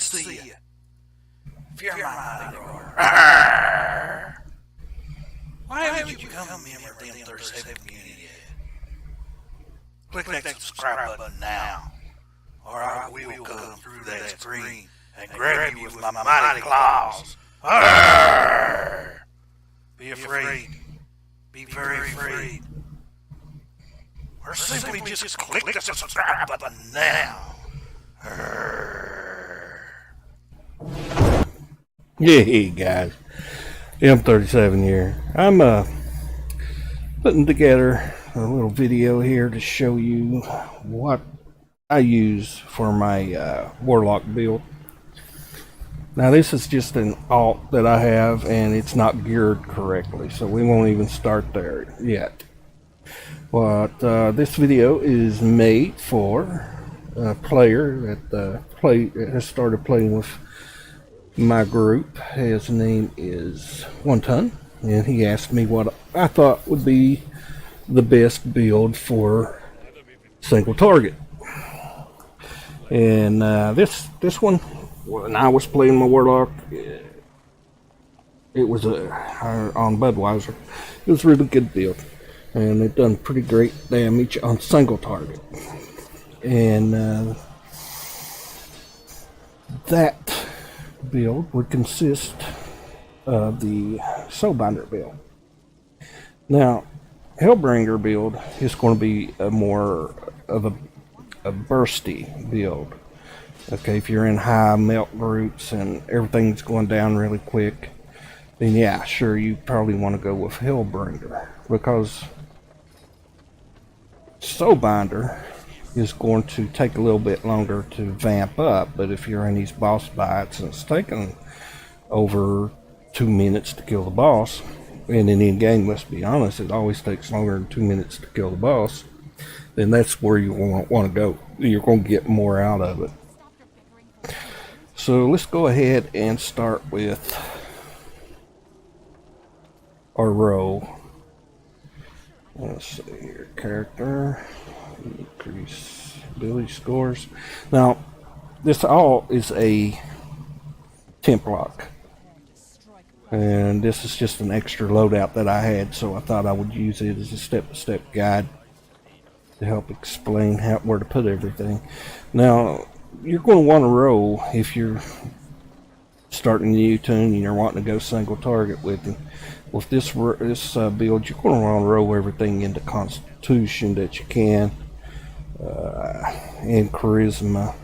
see you. Fear my mighty roar. Why haven't you become a member of the M37 community yet? Click that subscribe button now, or I will come through that screen and grab you with my mighty claws. Be afraid. Be very afraid. Or simply just click the subscribe button now. Yeah, hey guys, M37 here. I'm putting together a little video here to show you what I use for my Warlock build. Now this is just an alt that I have, and it's not geared correctly, so we won't even start there yet. But this video is made for a player that has started playing with my group. His name is One Ton, and he asked me what I thought would be the best build for single target. And this one, when I was playing my Warlock, it was on Budweiser. It was a really good build, and it done pretty great damage on single target. And that build would consist of the Soulbinder build. Now, Hellbringer build is going to be a more of a bursty build. Okay, if you're in high melt groups and everything's going down really quick, then yeah, sure, you probably want to go with Hellbringer, because Soulbinder is going to take a little bit longer to vamp up. But if you're in these boss fights and it's taking over 2 minutes to kill the boss, and in any game, let's be honest, it always takes longer than 2 minutes to kill the boss, then that's where you want to go. You're going to get more out of it. So let's go ahead and start with our row. Let's see here, character, increase ability scores. Now, this all is a temp lock, and this is just an extra loadout that I had, so I thought I would use it as a step-by-step guide to help explain where to put everything. Now, you're going to want to roll if you're starting a new tune and you're wanting to go single target with it. With this build, you're going to want to roll everything into Constitution that you can, and Charisma.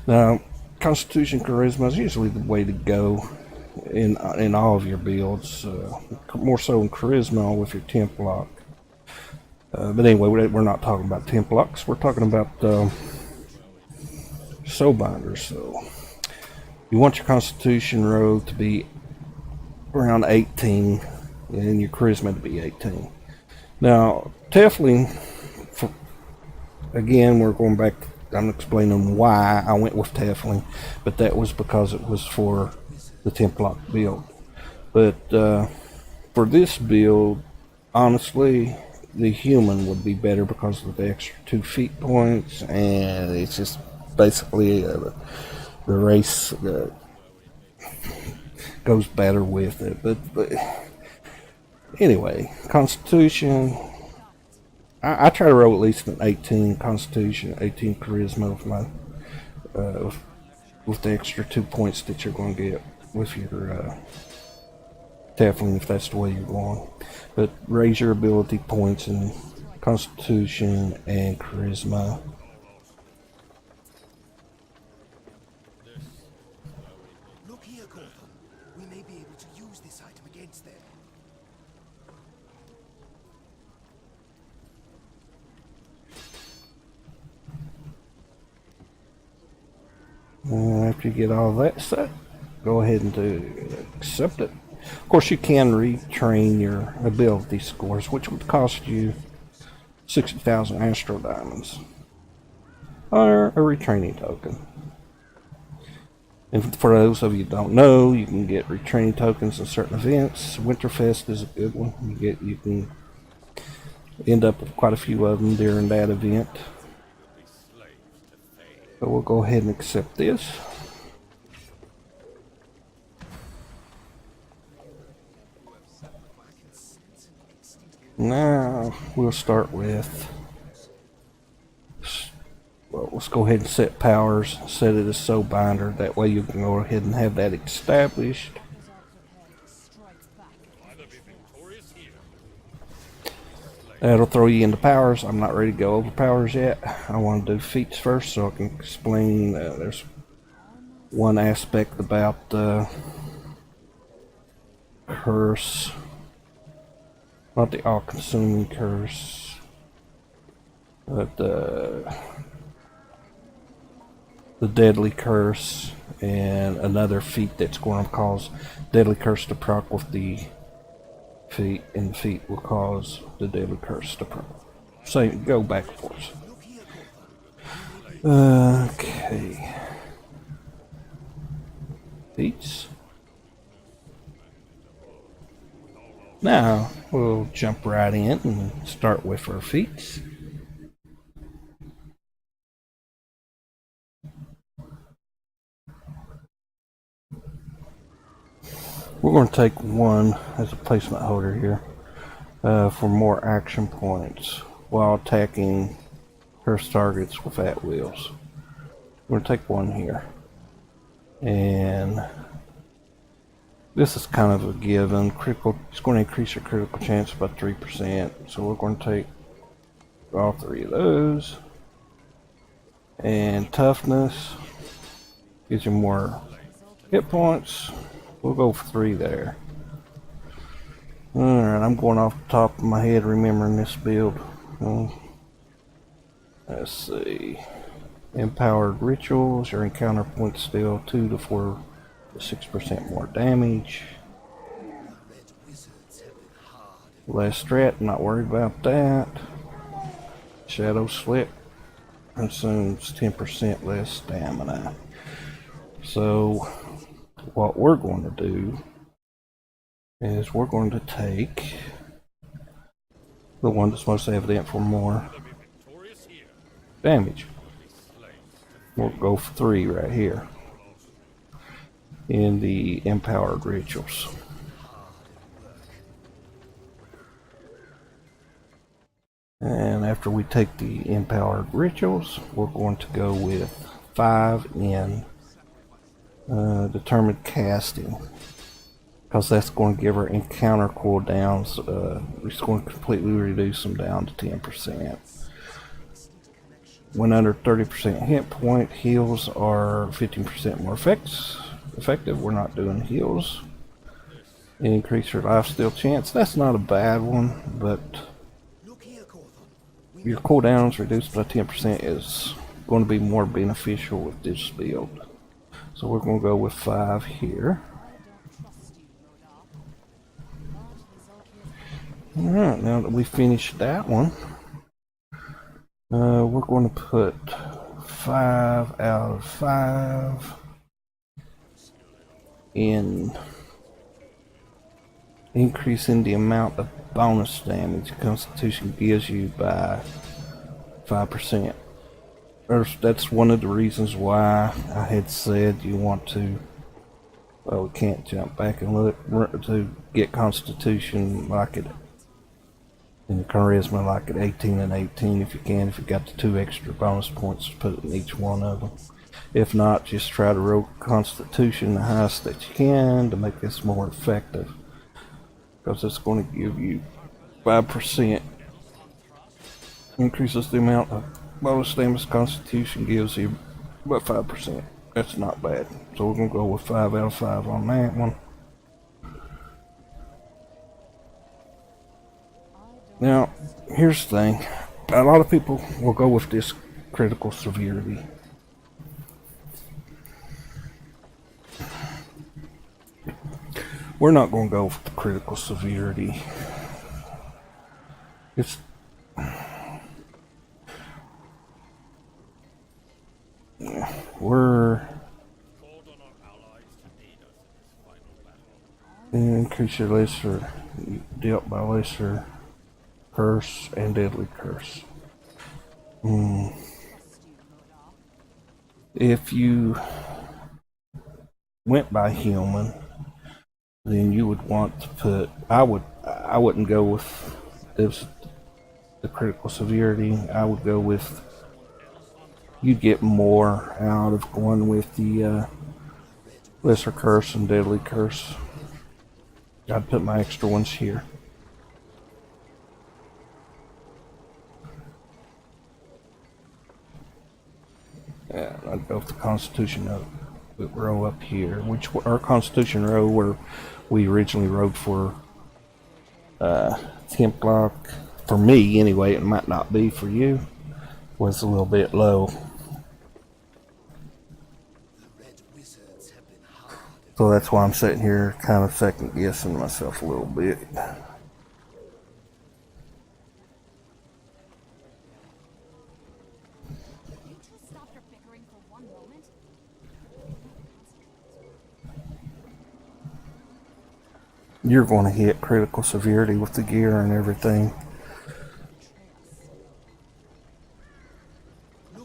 Now, Constitution Charisma is usually the way to go in all of your builds, more so in Charisma with your temp lock. But anyway, we're not talking about temp locks. We're talking about Soulbinder. So you want your Constitution row to be around 18, and your Charisma to be 18. Now, Tiefling, again, we're going back. I'm explaining why I went with Tiefling, but that was because it was for the temp lock build. But for this build, honestly, the human would be better because of the extra 2 feet points, and it's just basically the race goes better with it. But anyway, Constitution, I try to roll at least an 18 Constitution, 18 Charisma with my with the extra 2 points that you're going to get with your Tiefling, if that's the way you're going. But raise your ability points in Constitution and Charisma. Look here, Gordon. We may be able to use this item against them. After you get all that set, go ahead and accept it. Of course, you can retrain your ability scores, which would cost you 60,000 Astro Diamonds, or a retraining token. And for those of you who don't know, you can get retraining tokens in certain events. Winterfest is a good one. You can end up with quite a few of them during that event. So we'll go ahead and accept this. Now we'll start with, well, let's go ahead and set powers, set it as Soulbinder. That way you can go ahead and have that established. That'll throw you into powers. I'm not ready to go over powers yet. I want to do feats first so I can explain. There's one aspect about curse, not the all-consuming curse, but the deadly curse, and another feat that's going to cause deadly curse to proc with the feat, and the feat will cause the deadly curse to proc. So go back and forth. Okay. Feats. Now we'll jump right in and start with our feats. We're going to take one as a placement holder here for more action points while attacking cursed targets with at wheels. We're going to take one here, and this is kind of a given. Critical, it's going to increase your critical chance by 3%. So we're going to take all three of those, and toughness gives you more hit points. We'll go for 3 there. Alright, I'm going off the top of my head remembering this build. Let's see. Empowered rituals, your encounter points deal 2 to 4 to 6% more damage. Less strat, not worried about that. Shadow slip consumes 10% less stamina. So what we're going to do is we're going to take the one that's most evident for more damage. We'll go for 3 right here in the empowered rituals. And after we take the empowered rituals, we're going to go with 5 in determined casting, because that's going to give her encounter cooldowns. It's going to completely reduce them down to 10%. When under 30% hit point, heals are 15% more effective. We're not doing heals. Increase your lifesteal chance. That's not a bad one, but your cooldowns reduced by 10% is going to be more beneficial with this build. So we're going to go with 5 here. Alright, now that we finished that one, we're going to put 5 out of 5 in increasing the amount of bonus damage Constitution gives you by 5%. That's one of the reasons why I had said you want to, well, we can't jump back and look, to get Constitution like it, and Charisma like at 18 and 18 if you can, if you got the 2 extra bonus points to put in each one of them. If not, just try to roll Constitution the highest that you can to make this more effective, because it's going to give you 5%, increases the amount of bonus damage Constitution gives you by 5%. That's not bad. So we're going to go with 5 out of 5 on that one. Now, here's the thing. A lot of people will go with this critical severity. We're not going to go with the critical severity. It's we're increase your lesser dealt by lesser curse and deadly curse. If you went by human, then you would want to put, I wouldn't go with is the critical severity, I would go with, you'd get more out of going with the lesser curse and deadly curse. I'd put my extra ones here. Yeah, I'd go with the Constitution row up here, which our Constitution row where we originally rode for Templock, for me anyway, it might not be for you, was a little bit low. So that's why I'm sitting here kind of second guessing myself a little bit. You're going to hit critical severity with the gear and everything.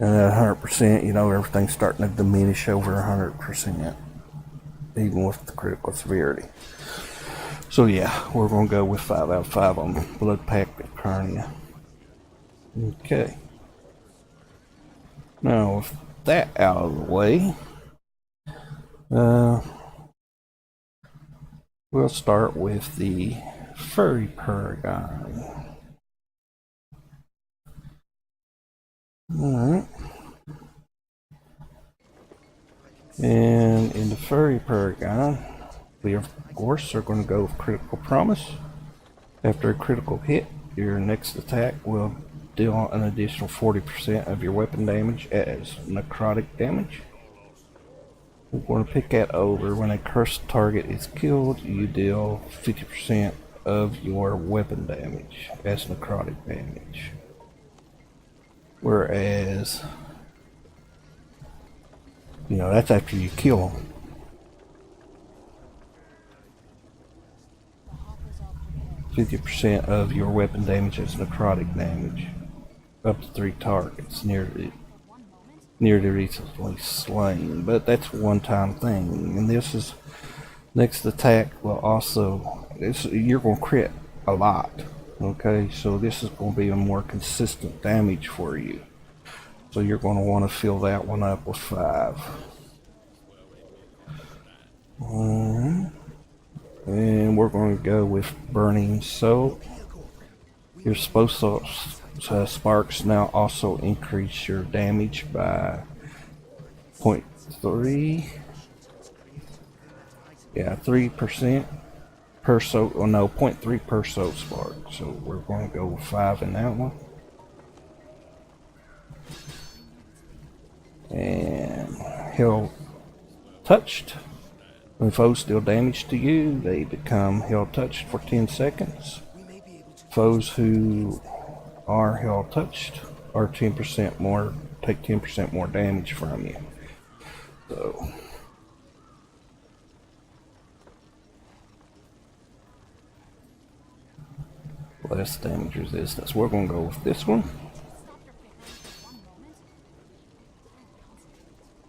And at 100%, you know, everything's starting to diminish over 100%, even with the critical severity. So yeah, we're going to go with 5 out of 5 on Blood Pact of Carnia. Okay. Now, with that out of the way, we'll start with the Furry Paragon. Alright. And in the Furry Paragon, we of course are going to go with Critical Promise. After a critical hit, your next attack will deal an additional 40% of your weapon damage as necrotic damage. We're going to pick that over. When a cursed target is killed, you deal 50% of your weapon damage as necrotic damage. Whereas, you know, that's after you kill them. %, of your weapon damage as necrotic damage. Up to 3 targets nearly recently slain. But that's a one-time thing. And this is, next attack will also, you're going to crit a lot. Okay, so this is going to be a more consistent damage for you. So you're going to want to fill that one up with 5. And we're going to go with Burning Soul. Your explosive sparks now also increase your damage by 0.3. Yeah, 3% per soul. Oh no, 0.3 per soul spark. So we're going to go with 5 in that one. And Hell Touched. When foes deal damage to you, they become Hell Touched for 10 seconds. Foes who are Hell Touched are 10% more, take 10% more damage from you. So less damage resistance. We're going to go with this one.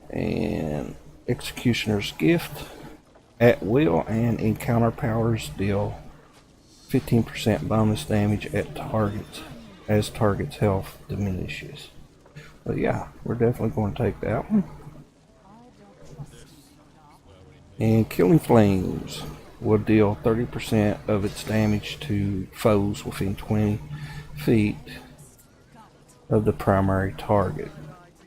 And Executioner's Gift. At will and encounter powers deal 15% bonus damage at targets as target's health diminishes. But yeah, we're definitely going to take that one. And Killing Flames will deal 30% of its damage to foes within 20 feet of the primary target.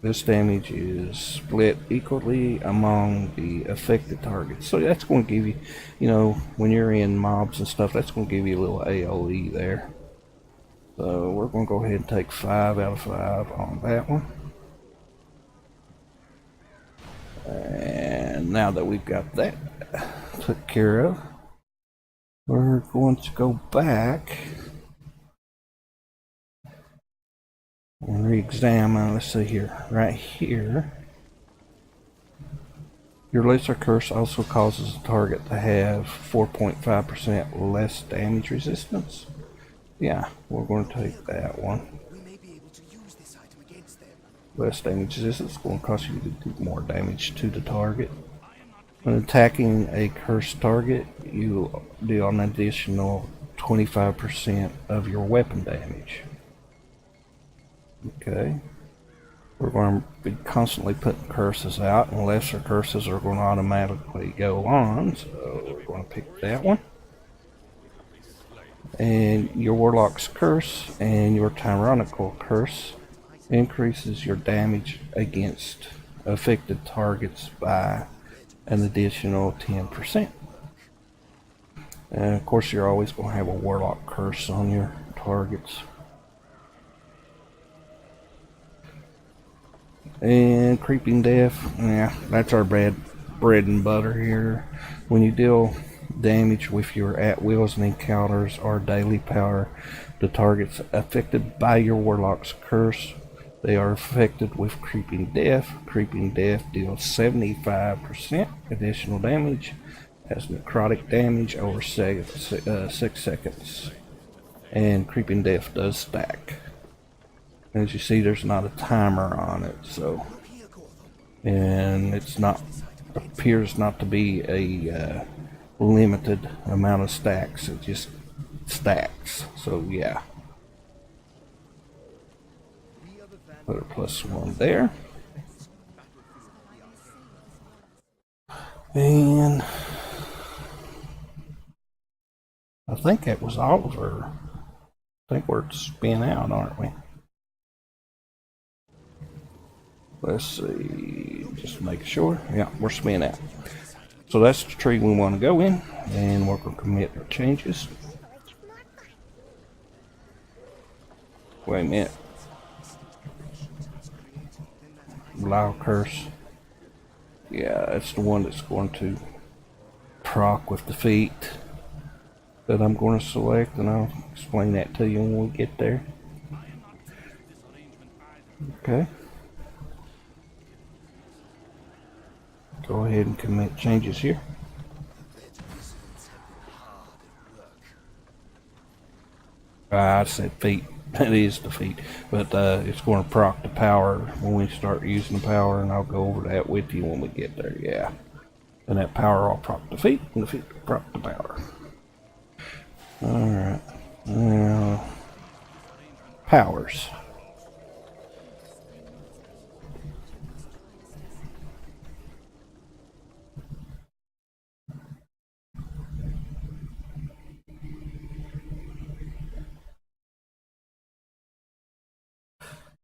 This damage is split equally among the affected targets. So that's going to give you, you know, when you're in mobs and stuff, that's going to give you a little AoE there. So we're going to go ahead and take 5 out of 5 on that one. And now that we've got that took care of, we're going to go back and re-examine. Let's see here, right here. Your Lesser Curse also causes the target to have 4.5% less damage resistance. Yeah, we're going to take that one. We may be able to use this item against them. Less damage resistance is going to cause you to do more damage to the target. When attacking a cursed target, you deal an additional 25% of your weapon damage. Okay. We're going to be constantly putting curses out, and lesser curses are going to automatically go on, so we're going to pick that one. And your Warlock's Curse and your Tyrannical Curse increases your damage against affected targets by an additional 10%. And of course you're always going to have a Warlock Curse on your targets. And Creeping Death, yeah, that's our bread and butter here. When you deal damage with your at-wills and encounters or daily power, the targets affected by your Warlock's Curse, they are affected with Creeping Death. Creeping Death deals 75% additional damage, has necrotic damage over 6 seconds, and Creeping Death does stack. As you see, there's not a timer on it, so, and it's not, appears not to be a limited amount of stacks. It just stacks. So yeah, put a +1 there, and I think that was all of her. I think we're spin out, aren't we? Let's see, just make sure. Yeah, we're spin out. So that's the tree we want to go in, and we're going to commit our changes. Wait a minute. Belial Curse. Yeah, that's the one that's going to proc with defeat that I'm going to select, and I'll explain that to you when we get there. Okay. Go ahead and commit changes here. I said feat. That is the feat, but it's going to proc the power when we start using the power, and I'll go over that with you when we get there. Yeah, and that power will proc the feat, and the feat will proc the power. All right, now powers.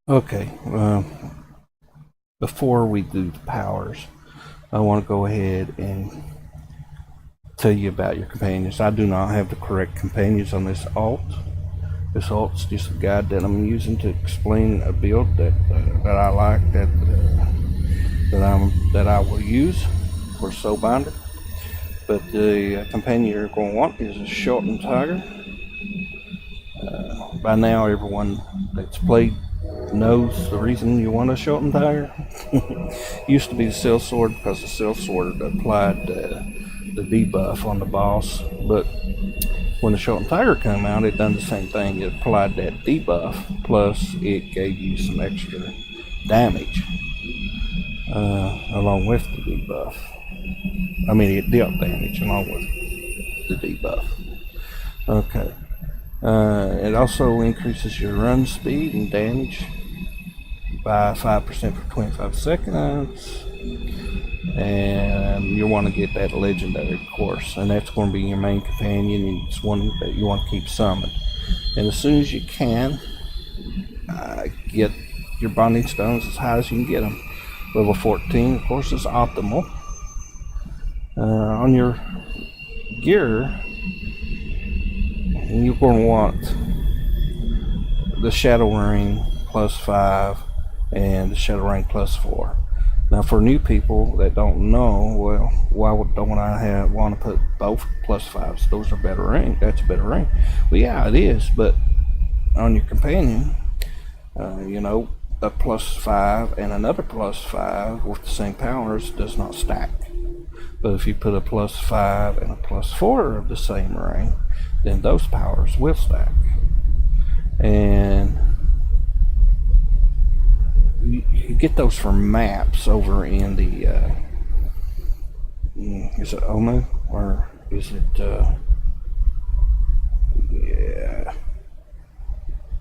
Okay, before we do the powers, I want to go ahead and tell you about your companions. I do not have the correct companions on this alt. This alt's just a guide that I'm using to explain a build that I like, that I will use for Soulbinder. But the companion you're going to want is a Shortened Tiger. By now, everyone that's played knows the reason you want a Shortened Tiger. Used to be the Sellsword, because the Sellsword applied the debuff on the boss, but when the Shortened Tiger came out, it done the same thing. It applied that debuff, plus it gave you some extra damage along with the debuff. I mean, it dealt damage along with the debuff. Okay. It also increases your run speed and damage by 5% for 25 seconds. And you want to get that legendary course, and that's going to be your main companion, and it's one that you want to keep summoned. And as soon as you can, get your bonding stones as high as you can get them. Level 14, of course, is optimal. On your gear, you're going to want the Shadow Ring +5 and the Shadow Ring +4. Now, for new people that don't know, well, why don't I want to put both +5s? Those are better ring. That's a better ring. Well, yeah, it is, but on your companion, you know, a +5 and another +5 with the same powers does not stack. But if you put a +5 and a +4 of the same ring, then those powers will stack. And you get those from maps over in the is it Omu, or is it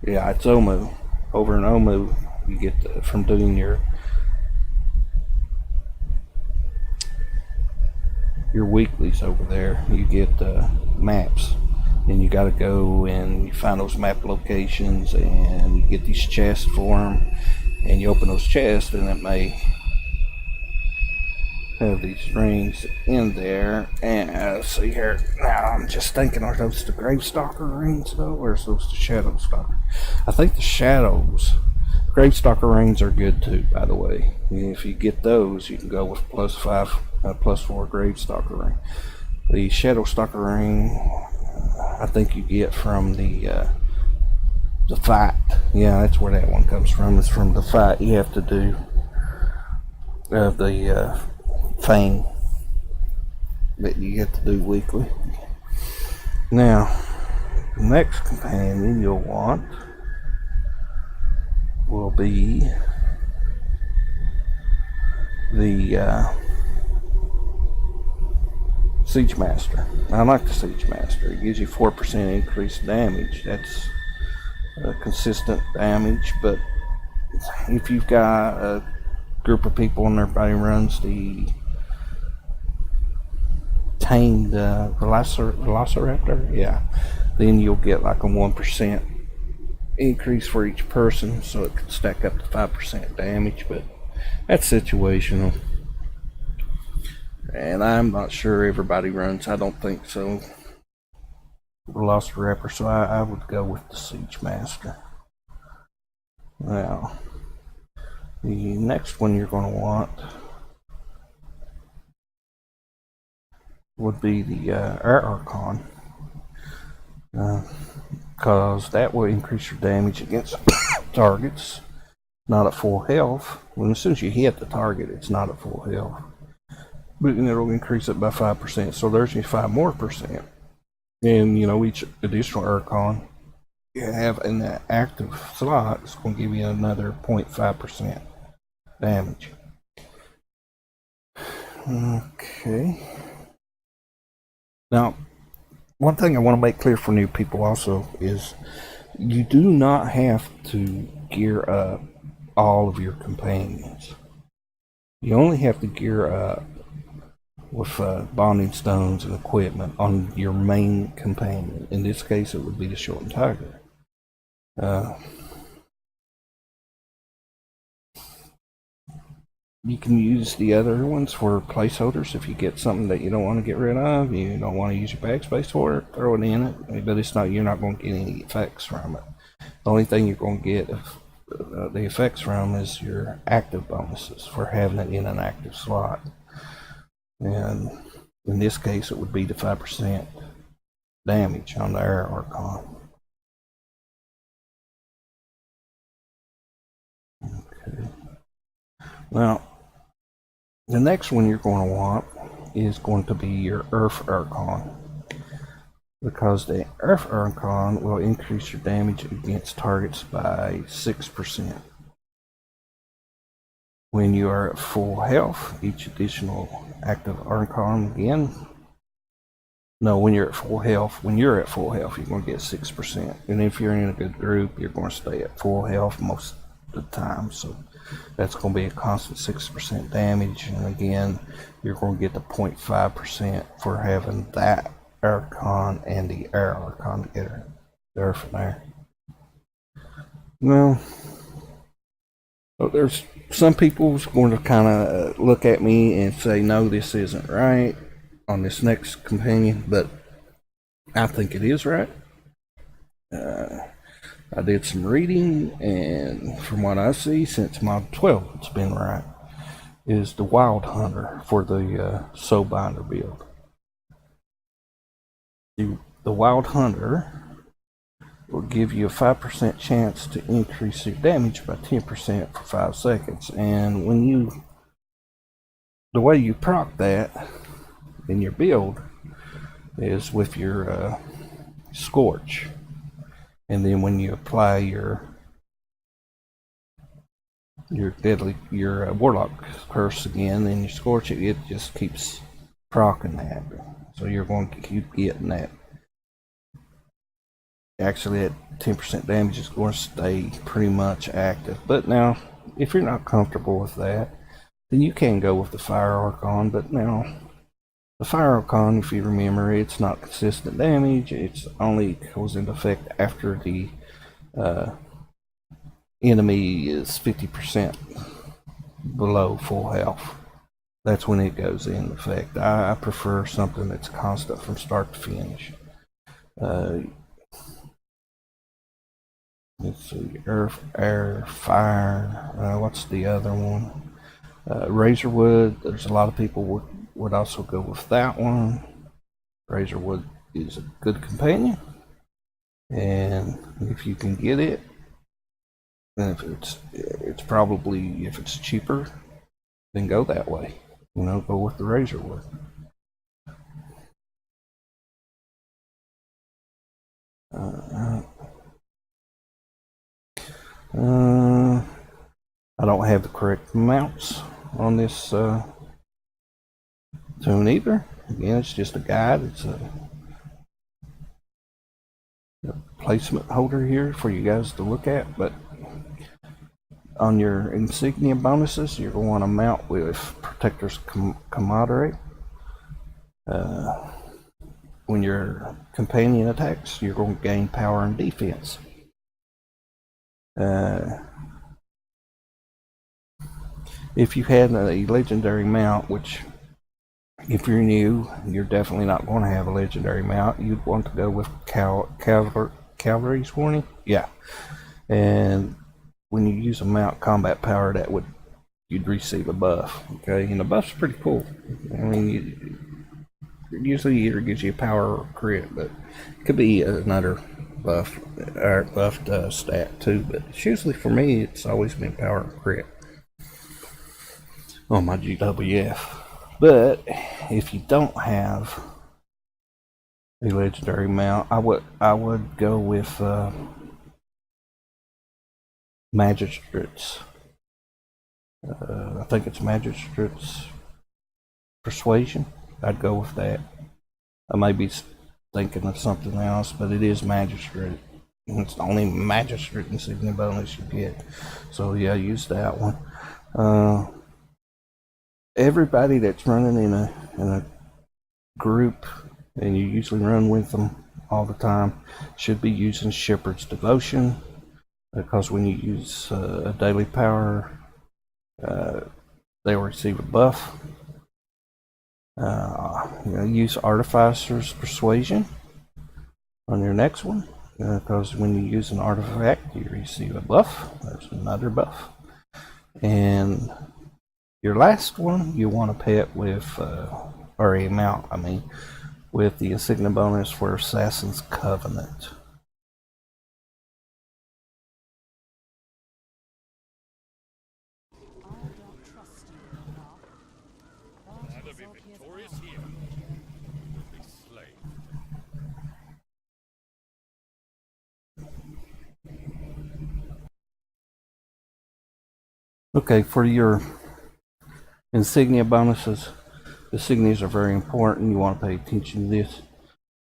Yeah, it's Omu. Over in Omu, you get from doing your weeklies over there, you get maps, and you got to go and you find those map locations, and you get these chests for them, and you open those chests, and it may have these rings in there. And see here, now I'm just thinking, are those the Gravestalker rings though, or are those the Shadowstalker? I think the Gravestalker rings are good too, by the way. If you get those, you can go with +5, +4 Gravestalker ring. The Shadowstalker ring, I think you get from the fight. Yeah, that's where that one comes from. It's from the fight you have to do of the Fang that you get to do weekly. Now, the next companion you'll want will be the Siege Master. I like the Siege Master. It gives you 4% increased damage. That's consistent damage, but if you've got a group of people and everybody runs the tamed Velociraptor, yeah, then you'll get like a 1% increase for each person, so it could stack up to 5% damage, but that's situational. And I'm not sure everybody runs, I don't think so, Velociraptor, so I would go with the Siege Master. Now, the next one you're going to want would be the Air Archon, because that will increase your damage against targets not at full health. Well, as soon as you hit the target, it's not at full health, but it'll increase it by 5%. So there's your 5% more. And you know, each additional Archon you have in that active slot is going to give you another 0.5% damage. Okay. Now, one thing I want to make clear for new people also is you do not have to gear up all of your companions. You only have to gear up with bonding stones and equipment on your main companion. In this case, it would be the Short and Tiger. You can use the other ones for placeholders. If you get something that you don't want to get rid of, you don't want to use your backspace for it, throw it in it. But it's not, you're not going to get any effects from it. The only thing you're going to get the effects from is your active bonuses for having it in an active slot. And in this case, it would be the 5% damage on the Air Archon. Okay. Now, the next one you're going to want is going to be your Earth Archon, because the Earth Archon will increase your damage against targets by 6%. When you are at full health, each additional active Archon when you're at full health, you're going to get 6%. And if you're in a good group, you're going to stay at full health most of the time. So that's going to be a constant 6% damage. And again, you're going to get the 0.5% for having that Archon and the Air Archon together. There from there. Well, there's some people's going to kind of look at me and say, no, this isn't right on this next companion, but I think it is right. I did some reading, and from what I see, since mod 12, it's been right, is the Wild Hunter for the Soulbinder build. The Wild Hunter will give you a 5% chance to increase your damage by 10% for 5 seconds. And the way you proc that in your build is with your Scorch. And then when you apply your Warlock curse again, and you Scorch it, it just keeps procking that. So you're going to keep getting that actually that 10% damage is going to stay pretty much active. But now, if you're not comfortable with that, then you can go with the Fire Archon. But now, the Fire Archon, if you remember, it's not consistent damage. It's only goes into effect after the enemy is 50% below full health. That's when it goes in effect. I prefer something that's constant from start to finish. Let's see, earth, air, fire. What's the other one? Razorwood. There's a lot of people would also go with that one. Razorwood is a good companion, and if you can get it, and if it's probably, if it's cheaper, then go that way. You know, go with the Razorwood. I don't have the correct mounts on this tune either. Again, it's just a guide. It's a placement holder here for you guys to look at. But on your insignia bonuses, you're going to want to mount with Protector's Camaraderie. When your companion attacks, you're going to gain power and defense. If you had a legendary mount, which if you're new, you're definitely not going to have a legendary mount. You'd want to go with Cavalry's Warning. Yeah. And when you use a mount combat power, you'd receive a buff. Okay, and the buff's pretty cool. I mean, usually either gives you a power or crit, but it could be another buff or buffed stat too. But it's usually, for me, it's always been power or crit on my GWF. But if you don't have a legendary mount, I would go with Magistrate's. I think it's Magistrate's Persuasion. I'd go with that. I may be thinking of something else, but it is Magistrate. And it's the only Magistrate insignia bonus you get. So yeah, use that one. Everybody that's running in a group, and you usually run with them all the time, should be using Shepherd's Devotion, because when you use a daily power, they will receive a buff. Use Artificer's Persuasion on your next one, because when you use an artifact, you receive a buff. There's another buff. And your last one, you want to pay it with, or a mount, I mean, with the insignia bonus for Assassin's Covenant. Okay, for your insignia bonuses, insignias are very important. You want to pay attention to this.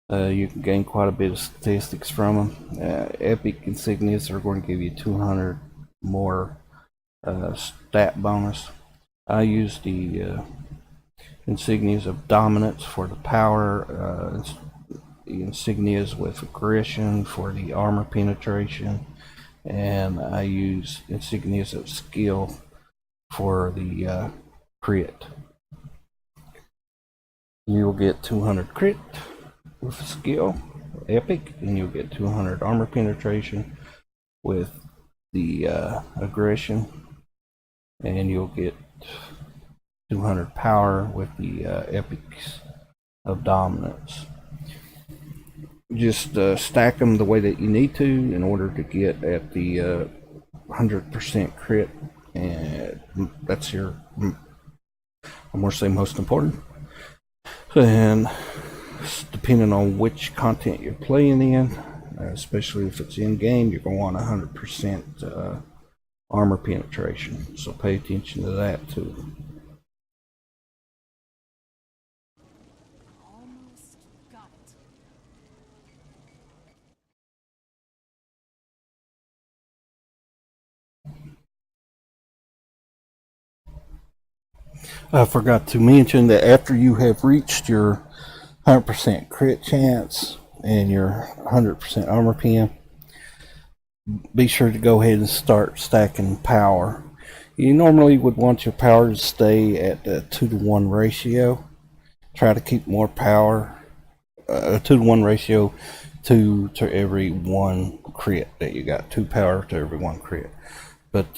You can gain quite a bit of statistics from them. Epic insignias are going to give you 200 more stat bonus. I use the insignias of dominance for the power, the insignias with aggression for the armor penetration, and I use insignias of skill for the crit. You'll get 200 crit with skill, epic, and you'll get 200 armor penetration with the aggression, and you'll get 200 power with the epics of dominance. Just stack them the way that you need to in order to get at the 100% crit, and that's your, I'm going to say, most important. And depending on which content you're playing in, especially if it's in game, you're going to want 100% armor penetration, so pay attention to that too. I forgot to mention that after you have reached your 100% crit chance and your 100% armor pen, be sure to go ahead and start stacking power. You normally would want your power to stay at a 2-to-1 ratio. Try to keep more power, a 2-to-1 ratio to every 1 crit that you got. 2 power to every 1 crit. But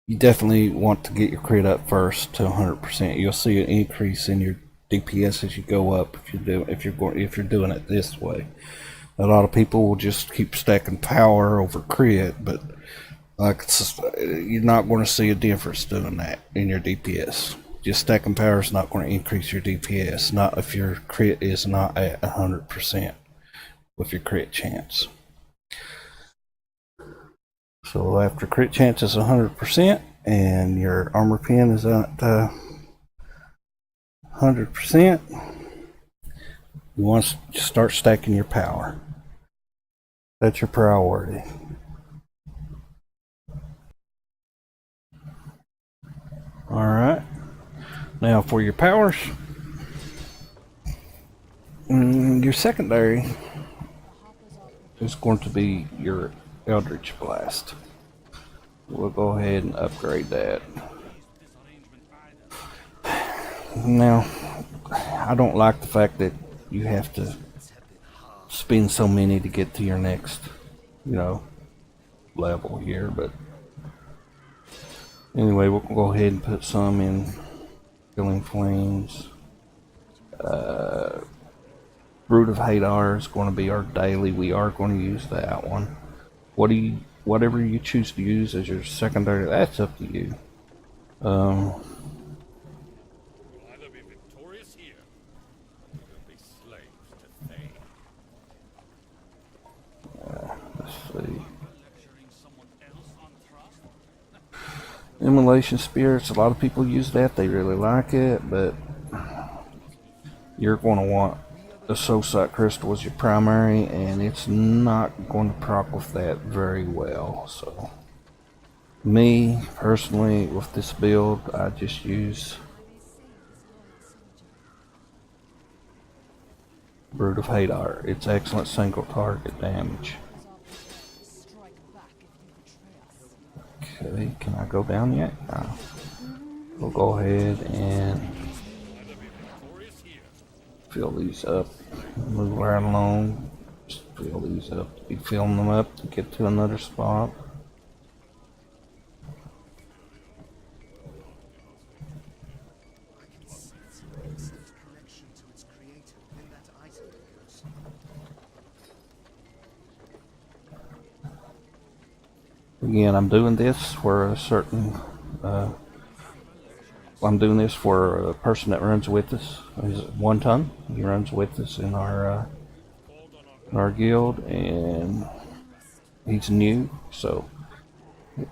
you definitely want to get your crit up first to 100%. You'll see an increase in your DPS as you go up if you're doing it this way. A lot of people will just keep stacking power over crit, but you're not going to see a difference doing that in your DPS. Just stacking power is not going to increase your DPS, not if your crit is not at 100% with your crit chance. So after crit chance is 100% and your armor pen is at 100%, you want to start stacking your power. That's your priority. Alright, now for your powers, your secondary is going to be your Eldritch Blast. We'll go ahead and upgrade that. Now, I don't like the fact that you have to spend so many to get to your next, level here, but anyway, we'll go ahead and put some in Killing Flames. Brood of Hadar is going to be our daily. We are going to use that one. Whatever you choose to use as your secondary, that's up to you. We'll either be victorious here, or we'll be slaves to Thane. Let's see. Immolation Spirits, a lot of people use that. They really like it, but you're going to want the Soul Sight Crystal as your primary, and it's not going to proc with that very well. So, me, personally, with this build, I just use Brood of Hadar. It's excellent single target damage. Okay, can I go down yet? No. We'll go ahead and fill these up. Move right along. Just fill these up. Be filling them up to get to another spot. Again, I'm doing this for a certain, I'm doing this for a person that runs with us. He's 1 ton. He runs with us in our guild, and he's new, so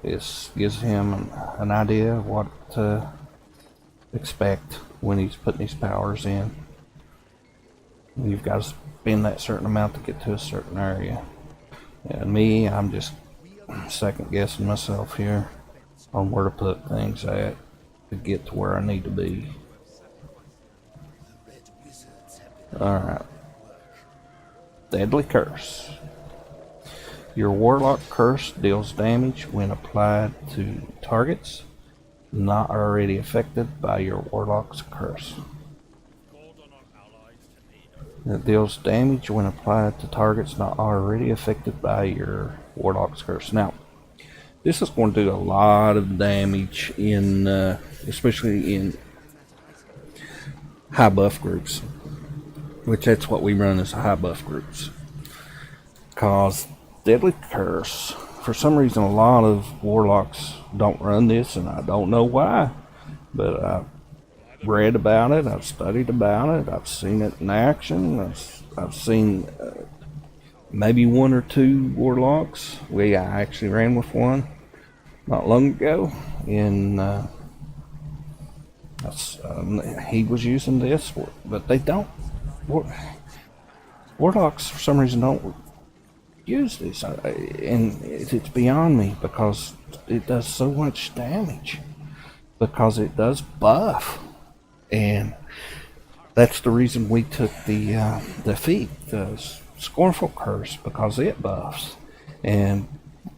this gives him an idea of what to expect when he's putting these powers in. You've got to spend that certain amount to get to a certain area. And me, I'm just second guessing myself here on where to put things at to get to where I need to be. Alright. Deadly Curse. Your Warlock Curse deals damage when applied to targets not already affected by your Warlock's Curse. It deals damage when applied to targets not already affected by your Warlock's Curse. Now, this is going to do a lot of damage in, especially in high buff groups, which that's what we run as high buff groups. Cause Deadly Curse, for some reason, a lot of Warlocks don't run this, and I don't know why, but I've read about it, I've studied about it, I've seen it in action, I've seen maybe 1 or 2 Warlocks. I actually ran with one not long ago, and he was using this, but they don't. Warlocks for some reason don't use this, and it's beyond me because it does so much damage. because it does buff, and that's the reason we took the feat, the Scornful Curse, because it buffs, and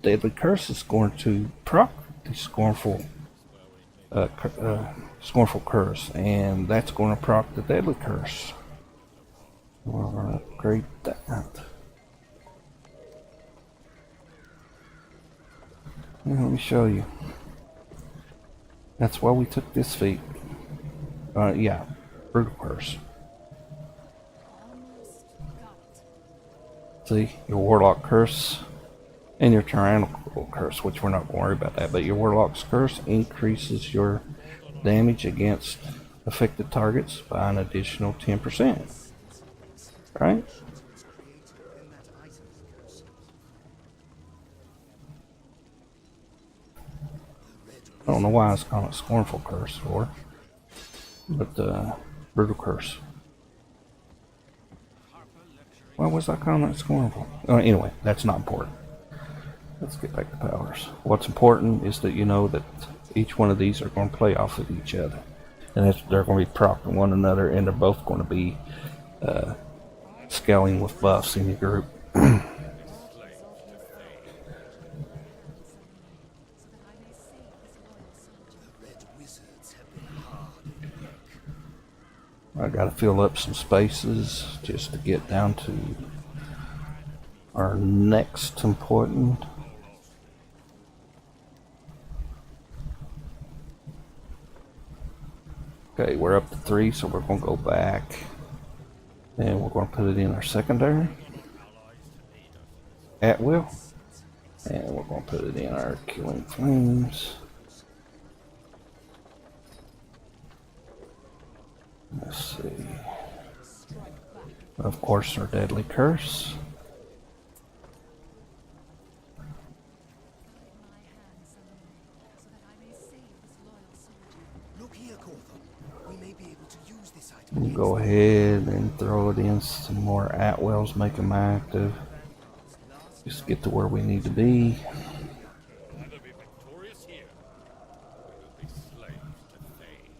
Deadly Curse is going to proc the Scornful Curse, and that's going to proc the Deadly Curse. We're going to upgrade that. Let me show you. That's why we took this feat. Yeah, Brutal Curse. See, your Warlock Curse and your Tyrannical Curse, which we're not going to worry about that, but your Warlock's Curse increases your damage against affected targets by an additional 10%. Right? I don't know why I was calling it Scornful Curse for, but Brutal Curse. Why was I calling it Scornful? Anyway, that's not important. Let's get back to powers. What's important is that you know that each one of these are going to play off of each other, and they're going to be procking one another, and they're both going to be scaling with buffs in your group. I gotta fill up some spaces just to get down to our next important. Okay, we're up to 3, so we're gonna go back and we're gonna put it in our secondary at will, and we're gonna put it in our Killing Flames. Let's see. Of course, our Deadly Curse. Look here, Corthon. We may be able to use this item. We'll go ahead and throw it in some more Atwells, make them active. Just get to where we need to be. We'll either be victorious here, or we will be slaves to Thane.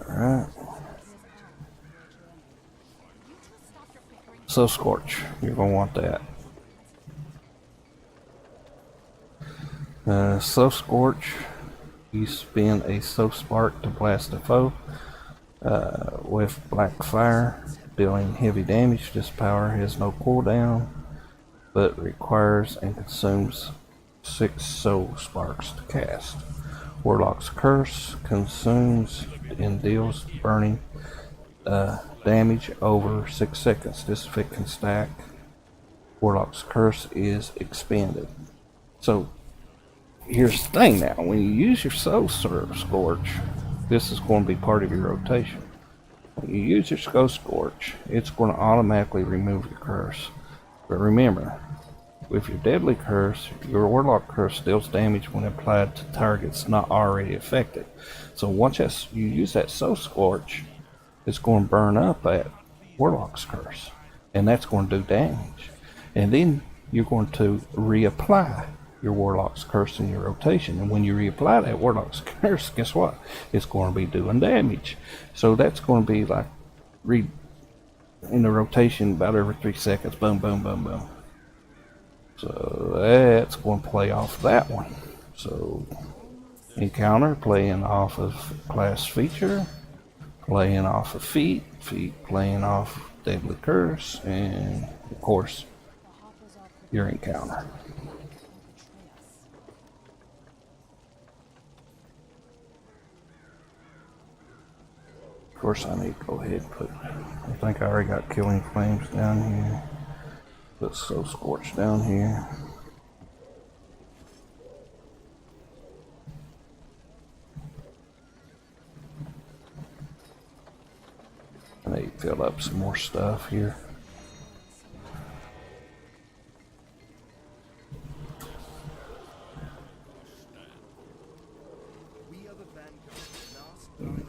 Alright. So Scorch, you're going to want that. So Scorch, you spin a So Spark to blast a foe with Black Fire, dealing heavy damage. This power has no cooldown, but requires and consumes 6 Soul Sparks to cast. Warlock's Curse consumes and deals burning damage over 6 seconds. This effect can stack. Warlock's Curse is expanded. So here's the thing now, when you use your Soul Scorch, this is going to be part of your rotation. When you use your Soul Scorch, it's going to automatically remove your curse. But remember, with your Deadly Curse, your Warlock Curse deals damage when applied to targets not already affected. So once you use that Soul Scorch, it's going to burn up that Warlock's Curse, and that's going to do damage. And then you're going to reapply your Warlock's Curse in your rotation, and when you reapply that Warlock's Curse, guess what? It's going to be doing damage. So that's going to be like in the rotation about every 3 seconds. Boom, boom, boom, boom. So that's going to play off that one. So encounter playing off of class feature, playing off of feat playing off Deadly Curse, and of course your encounter. Of course I need to go ahead and put, I think I already got Killing Flames down here. Put So Scorch down here. I need to fill up some more stuff here.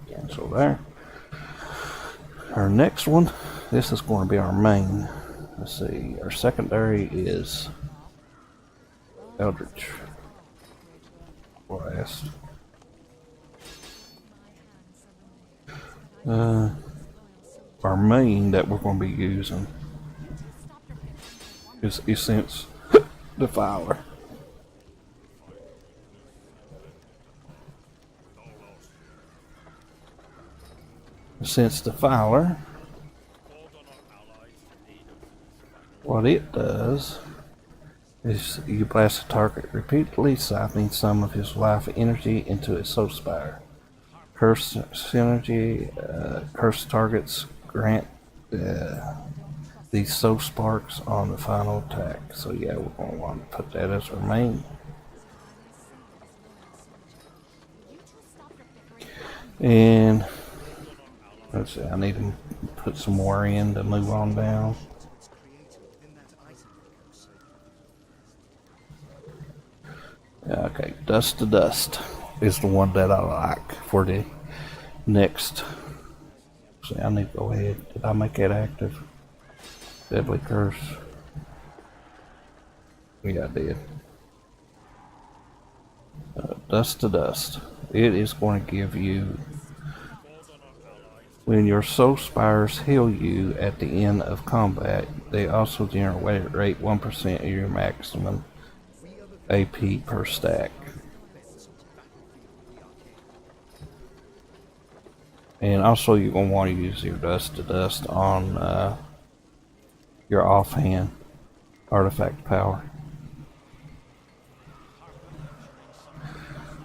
Cancel there. Our next one this is going to be our main. Let's see, our secondary is Eldritch Blast. Our main that we're going to be using is Essence Defiler. Essence Defiler, what it does is you blast a target repeatedly, siphoning some of his life energy into its soul spire. Curse synergy, curse targets grant these soul sparks on the final attack. So yeah, we're going to want to put that as our main. And let's see, I need to put some more in to move on down. Okay, Dust to Dust is the one that I like for the next. See, I need to go ahead. Did I make that active? Deadly Curse. Yeah, I did. Dust to Dust. It is going to give you, when your soul spires heal you at the end of combat, they also generate 1% of your maximum AP per stack. And also you're going to want to use your Dust to Dust on your offhand artifact power.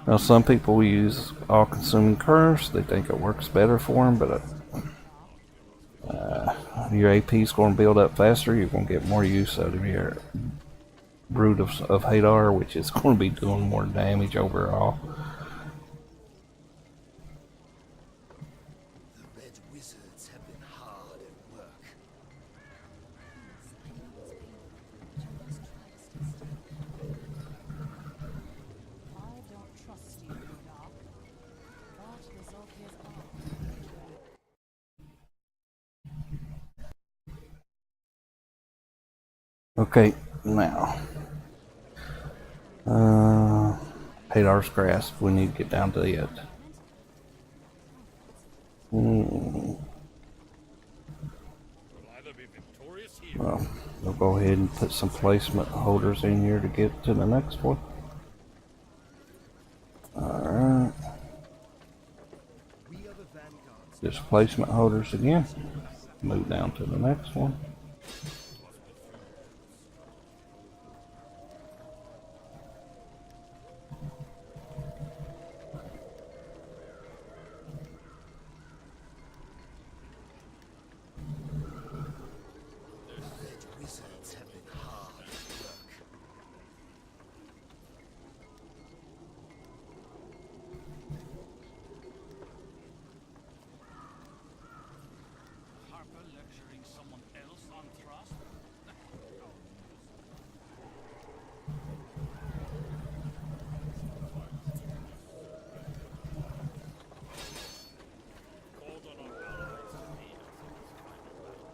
Now some people use all-consuming curse. They think it works better for them, but your AP is going to build up faster. You're going to get more use out of your Brood of Hadar, which is going to be doing more damage overall. The red wizards have been hard at work. I don't trust you, Warlock. But the Zolkirs are. Okay, now Hadar's Grasp, we need to get down to it. We'll either be victorious here. Well, we'll go ahead and put some placement holders in here to get to the next one. Alright. Just placement holders again. Move down to the next one. Wizards have been hard at work. Harper lecturing someone else on trust? Called on our allies to lead us in this kind of battle.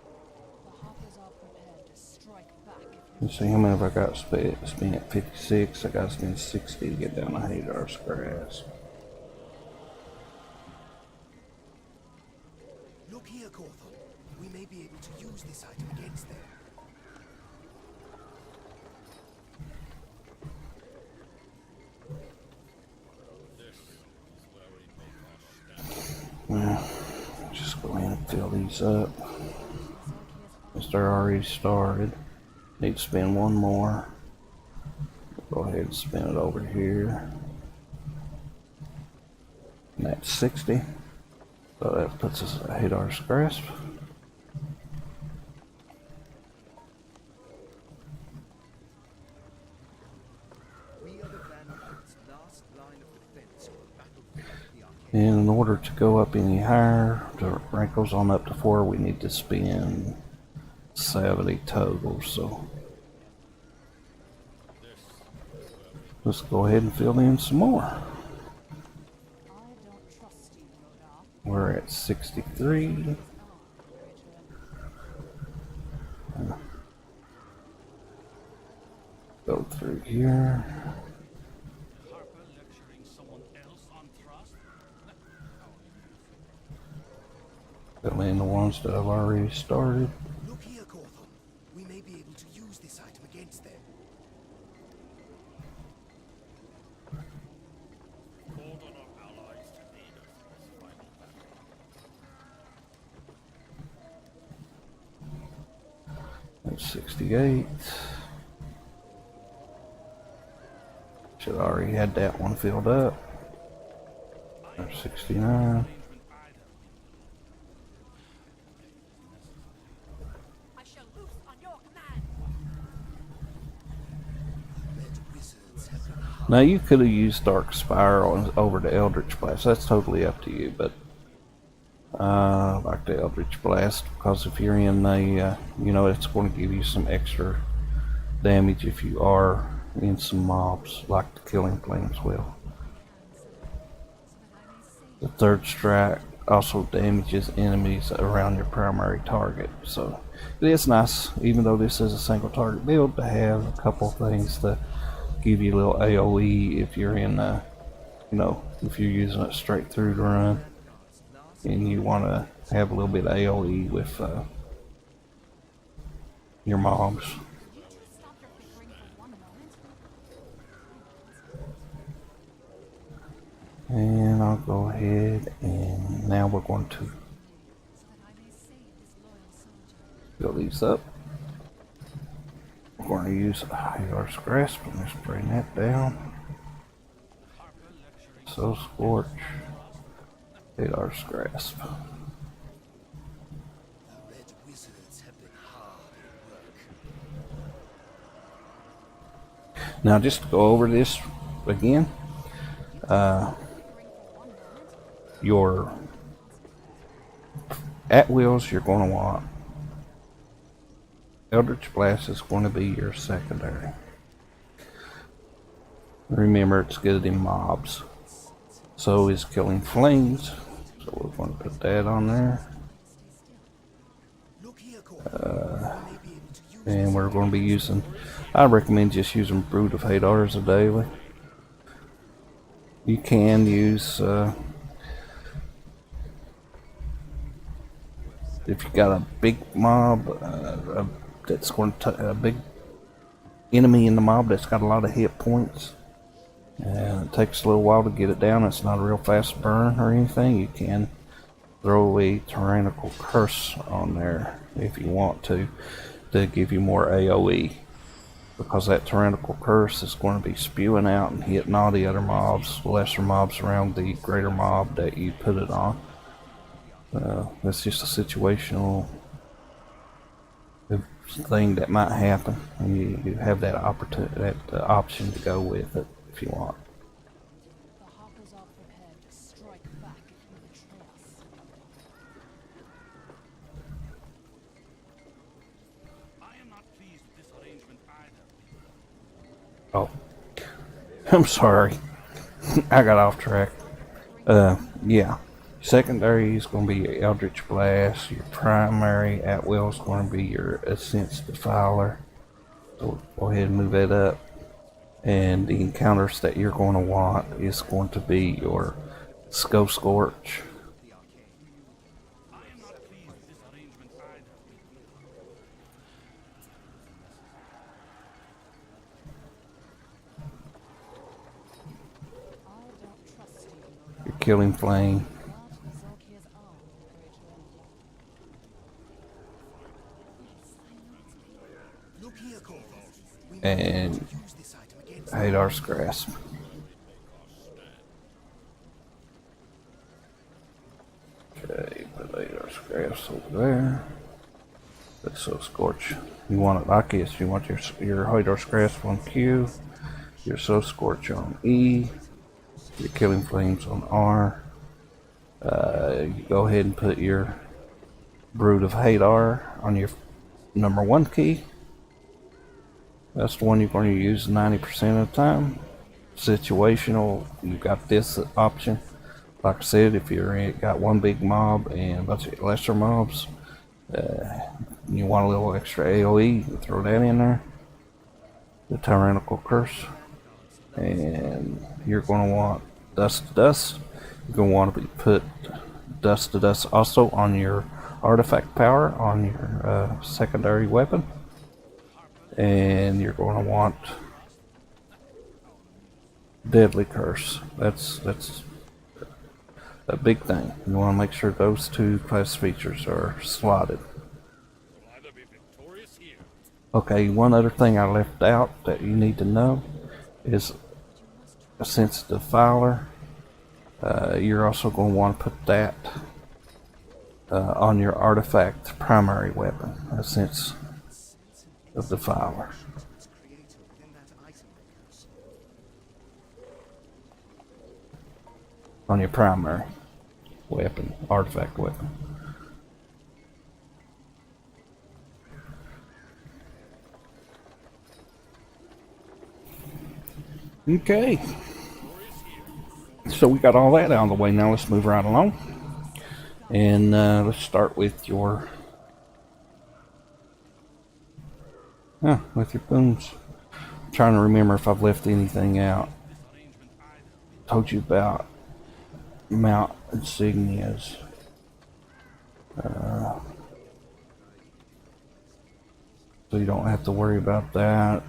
The Hoppers are prepared to strike back if you. Let's see how many have I got spent at 56. I got to spend 60 to get down to Hadar's Grasp. Look here, Gorthon. We may be able to use this item against them. This is where we make our stand. Well, just go ahead and fill these up. Since they're already started. Need to spend one more. Go ahead and spin it over here. And that's 60. So that puts us at Hadar's Grasp. We are the Vanguard's last line of defense on the battlefield of the arcade. And in order to go up any higher, to rank goes on up to 4, we need to spend 70 total. So let's go ahead and fill in some more. I don't trust you, Warlock. We're at 63. here. Harper lecturing someone else on trust? Fill in the ones that I've already started. Look here, Gotham. We may be able to use this item against them. Called on our allies to aid us in this final battle. That's 68. Should already had that one filled up. There's 69. I shall loose on your command. Red wizards have been hard. Now you could have used Dark Spiral over the Eldritch Blast. That's totally up to you, but I like the Eldritch Blast because if you're in a, you know, it's going to give you some extra damage if you are in some mobs, like the Killing Flames will. The third strike also damages enemies around your primary target, so it is nice, even though this is a single target build, to have a couple things to give you a little AoE if you're in, you know, if you're using it straight through the run and you want to have a little bit of AoE with your mobs. You two stop your bickering for one moment. And I'll go ahead and now we're going to So that I may save this loyal soldier. fill these up. We're going to use Hadar's Grasp. I'm just bring that down. So Scorch. Hadar's Grasp. The red wizards have been hard at work. Now just to go over this again. Your at wills you're going to want. Eldritch Blast is going to be your secondary. Remember, it's good in mobs. So is Killing Flames. So we're going to put that on there. Look here, Gotham. We may be able to use And we're going to be using, I recommend just using Brood of Hadar as a daily. You can use, if you got a big mob, that's going to, a big enemy in the mob that's got a lot of hit points, and it takes a little while to get it down, it's not a real fast burn or anything, you can throw a Tyrannical Curse on there if you want to give you more AoE. Because that Tyrannical Curse is going to be spewing out and hitting all the other mobs, lesser mobs around the greater mob that you put it on. That's just a situational thing that might happen, and you have that option to go with it if you want. The Hoppers are prepared to strike back if you betray us. I am not pleased with this arrangement either. Oh, I'm sorry. I got off track. Yeah. Secondary is going to be your Eldritch Blast. Your primary at will is going to be your Essence Defiler. So go ahead and move that up. And the encounters that you're going to want is going to be your Skull Scorch. I am not pleased with this arrangement either. I don't trust you, Your Killing Flame. but Zolkia's arm, great lord. Look here, Gotham. We may be And able to use this item against them. Hadar's Grasp. Okay, put Hadar's Grasp over there. Put So Scorch. You want it like this. You want your Hadar's Grasp on Q, your So Scorch on E, your Killing Flames on R. You go ahead and put your Brood of Hadar on your number 1 key. That's the one you're going to use 90% of the time. Situational, you got this option. Like I said, if you're got one big mob and a bunch of lesser mobs, you want a little extra AoE, you can throw that in there. the tyrannical curse, and you're going to want dust to dust. You're going to want to put dust to dust also on your artifact power on your secondary weapon, and you're going to want deadly curse. That's a big thing. You want to make sure those two class features are slotted. We'll either be victorious here. Okay, one other thing I left out that you need to know is a sensitive filer. You're also going to want to put that on your artifact primary weapon, a sense of the filer. was created within that item makers. On your primary weapon, artifact weapon. Okay, so we got all that out of the way. Now let's move right along, and let's start with your boons. I'm trying to remember if I've left anything out. Told you about mount insignias. So you don't have to worry about that.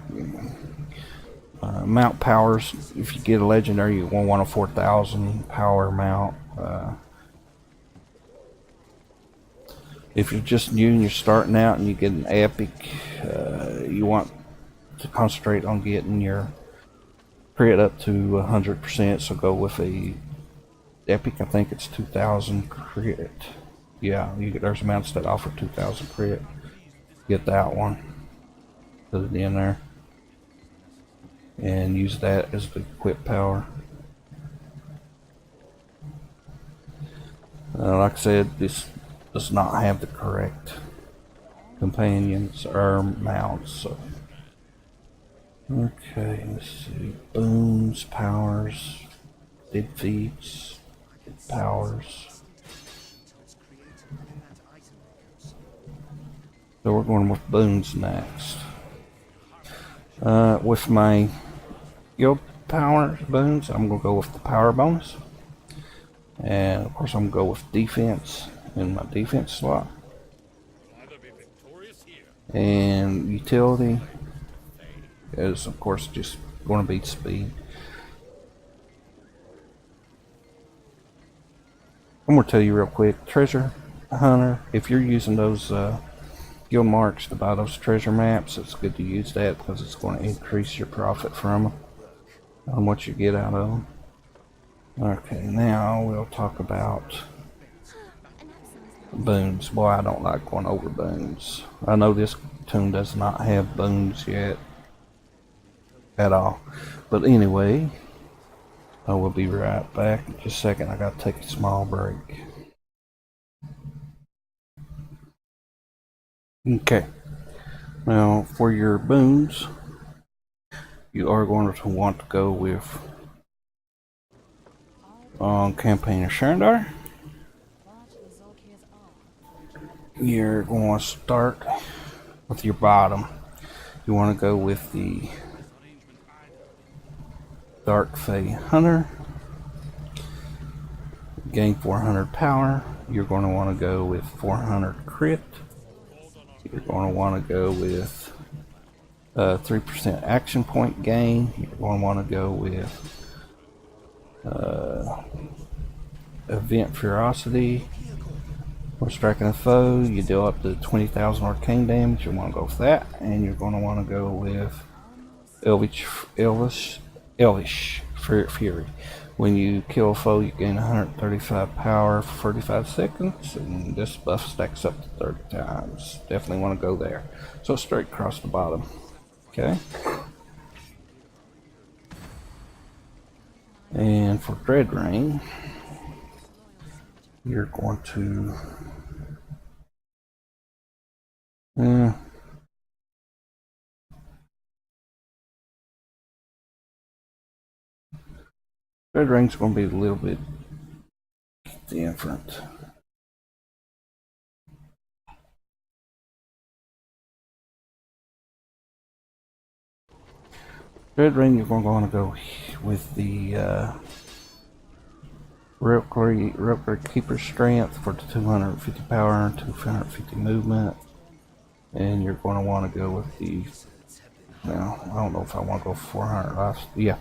Mount powers, if you get a legendary, you won't want a 4,000 power mount. If you're just new and you're starting out and you get an epic, you want to concentrate on getting your crit up to 100%, so go with a epic. I think it's 2,000 crit. Yeah, there's mounts that offer 2,000 crit. Get that one, put it in there, and use that as the equip power. Like I said, this does not have the correct companions or mounts. So. Okay, let's see. Boons, powers, big feats, big powers. So we're going with boons next. With my guild power boons, I'm going to go with the power bonus. And of course I'm going to go with defense in my defense slot. And utility is of course just going to be speed. I'm going to tell you real quick, treasure hunter, if you're using those guild marks to buy those treasure maps, it's good to use that because it's going to increase your profit from them on what you get out of them. Okay, now we'll talk about boons. Boy, I don't like going over boons. I know this tune does not have boons yet at all, but anyway, I will be right back in just a second. I gotta take a small break. Okay, now for your boons, you are going to want to go with Campaign of Sharndar. You're going to start with your bottom. You want to go with the Dark Fae Hunter. Gain 400 power. You're going to want to go with 400 crit. You're going to want to go with 3% action point gain. You're going to want to go with Event Ferocity. When striking a foe, you deal up to 20,000 arcane damage. You want to go with that, and you're going to want to go with Elvish Fury. When you kill a foe, you gain 135 power for 35 seconds, and this buff stacks up to 30 times. Definitely want to go there. So straight across the bottom. Okay. And for Dread Rain, you're going to Dread Rain's going to be a little bit different. Red ring, you're going to want to go with the Reliquary Keeper Strength for the 250 power and 250 movement. And you're going to want to go with the, well, I don't know if I want to go 400 life. Yeah,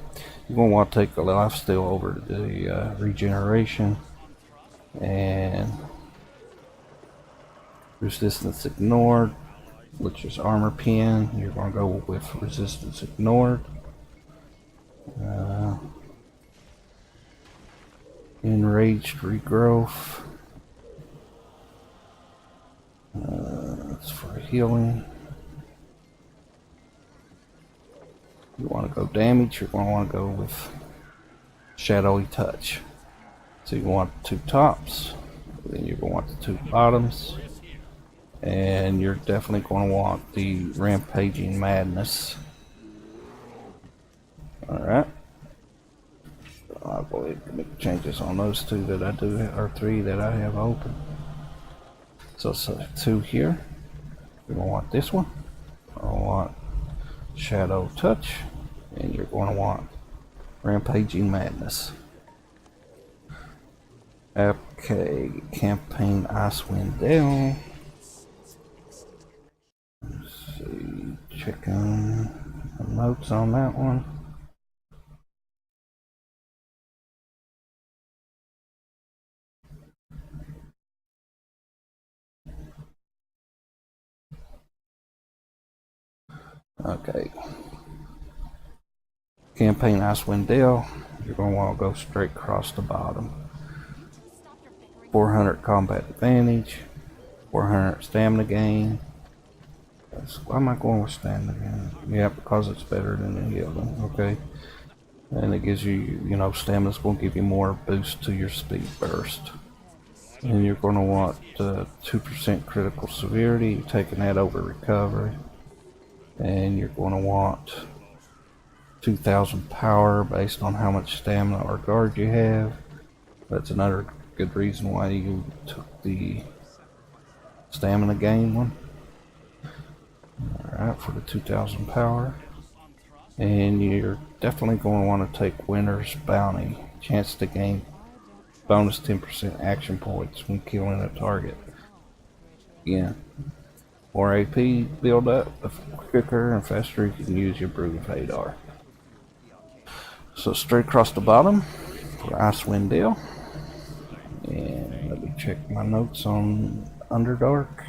you're going to want to take the life steal over to the regeneration and resistance ignored, which is armor pin. You're going to go with resistance ignored. Enraged regrowth. That's for healing. You want to go damage, you're going to want to go with shadowy touch. So you want 2 tops, then you're going to want the 2 bottoms, and you're definitely going to want the rampaging madness. Alright. I'll go ahead and make changes on those 2 that I do, or 3 that I have open. So 2 here. You're going to want this one. I want Shadow Touch, and you're going to want Rampaging Madness. Okay, Campaign Icewind Dale. Let's see, checking the notes on that one. Okay. Campaign Icewind Dale, you're going to want to go straight across the bottom. 400 combat advantage, 400 stamina gain. Why am I going with stamina gain? Yeah, because it's better than the healing. Okay. And it gives you, you know, stamina's going to give you more boost to your speed burst. And you're going to want 2% critical severity, you're taking that over recovery. And you're going to want 2,000 power based on how much stamina or guard you have. That's another good reason why you took the stamina gain one. Alright, for the 2,000 power. And you're definitely going to want to take Winter's Bounty. Chance to gain bonus 10% action points when killing a target. Again, more AP build up, the quicker and faster you can use your Brew of Hadar. So straight across the bottom for Icewind Dale. And let me check my notes on Underdark.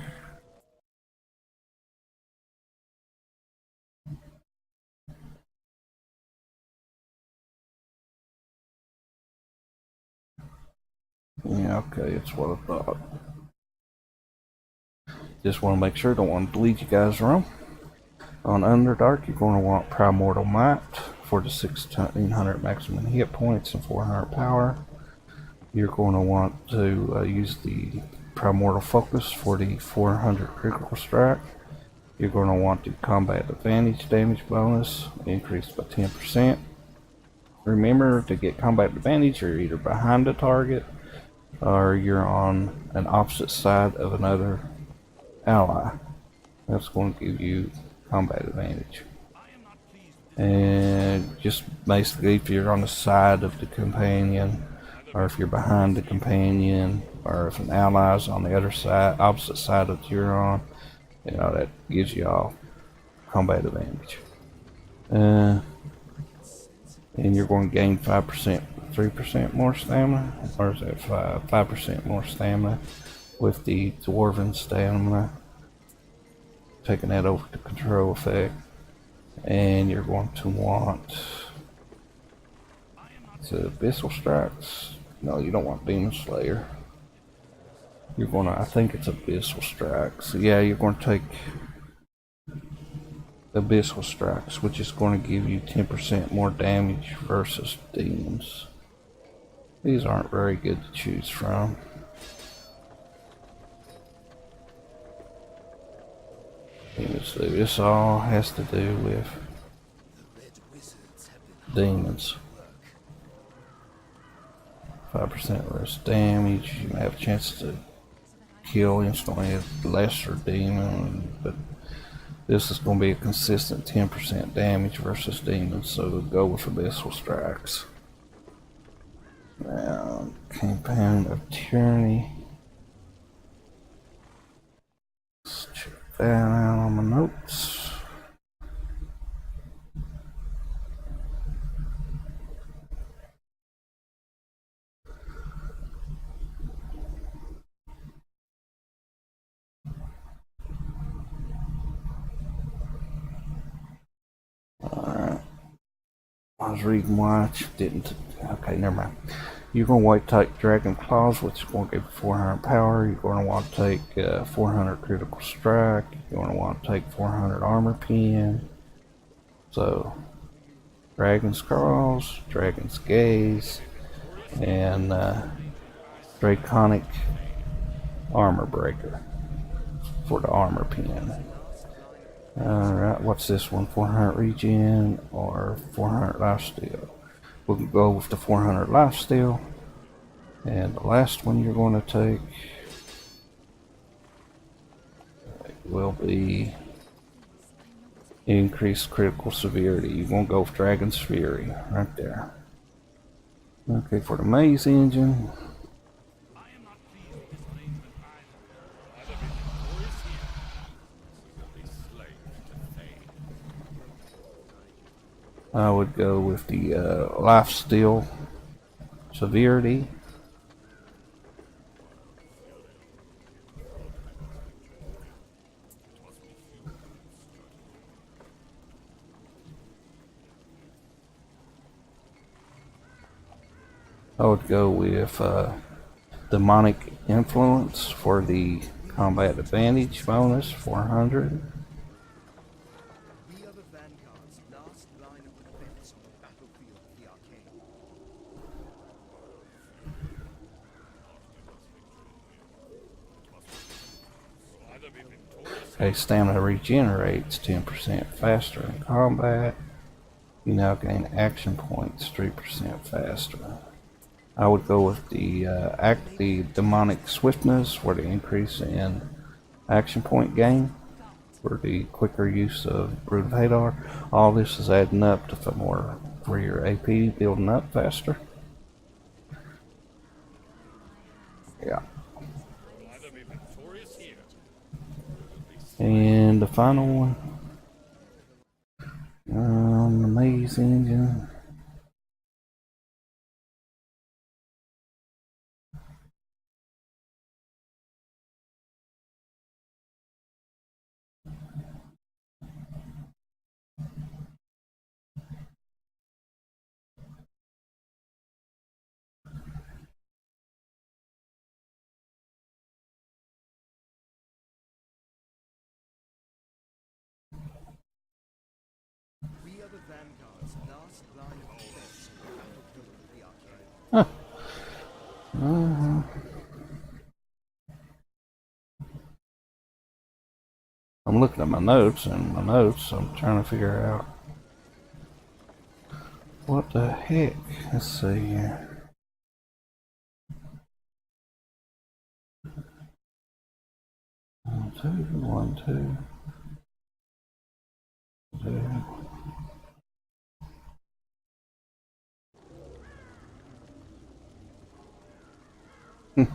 Yeah, okay, it's what I thought. Just want to make sure, don't want to lead you guys wrong. On Underdark, you're going to want Primordial Might for the 1600 maximum hit points and 400 power. You're going to want to use the Primordial Focus for the 400 critical strike. You're going to want the combat advantage damage bonus increased by 10%. Remember, to get combat advantage, you're either behind the target or you're on an opposite side of another ally. That's going to give you combat advantage. And just basically, if you're on the side of the companion, or if you're behind the companion, or if an ally is on the other side, opposite side that you're on, you know, that gives you all combat advantage. And you're going to gain 5%, 3% more stamina, or is that 5% more stamina with the Dwarven Stamina, taking that over to control effect. And you're going to want the Abyssal Strikes. No, you don't want Demon Slayer. You're going to, I think it's Abyssal Strikes. Yeah, you're going to take Abyssal Strikes, which is going to give you 10% more damage versus demons. These aren't very good to choose from. This all has to do with demons. 5% less damage. You may have a chance to kill instantly a lesser demon, but This is going to be a consistent 10% damage versus demons, so go with Abyssal Strikes. Now, Campaign of Tyranny. Let's check that out on my notes. Alright. I was reading why I didn't. Okay, never mind. You're going to want to take Dragon Claws, which is going to give you 400 power. You're going to want to take 400 critical strike. You're going to want to take 400 armor pen. So, Dragon's Claws, Dragon's Gaze, and Draconic Armor Breaker for the armor pen. Alright, what's this one? 400 regen or 400 lifesteal? We can go with the 400 lifesteal. And the last one you're going to take will be increased critical severity. You're going to go with Dragon's Fury right there. Okay, for the Maze Engine. I would go with the lifesteal severity. I would go with demonic influence for the combat advantage bonus, 400. We are the Vanguard's last line of defense on the battlefield of the Arcane. Okay, stamina regenerates 10% faster in combat. You now gain action points 3% faster. I would go with the demonic swiftness for the increase in action point gain for the quicker use of Brood of Hadar. All this is adding up to for your AP building up faster. Yeah. And the final one, the Maze Engine. We are the Vanguard's last line of defense on the battlefield of the Arcane. Huh. I'm looking at my notes, and I'm trying to figure out what the heck. Let's see here. One, two. I can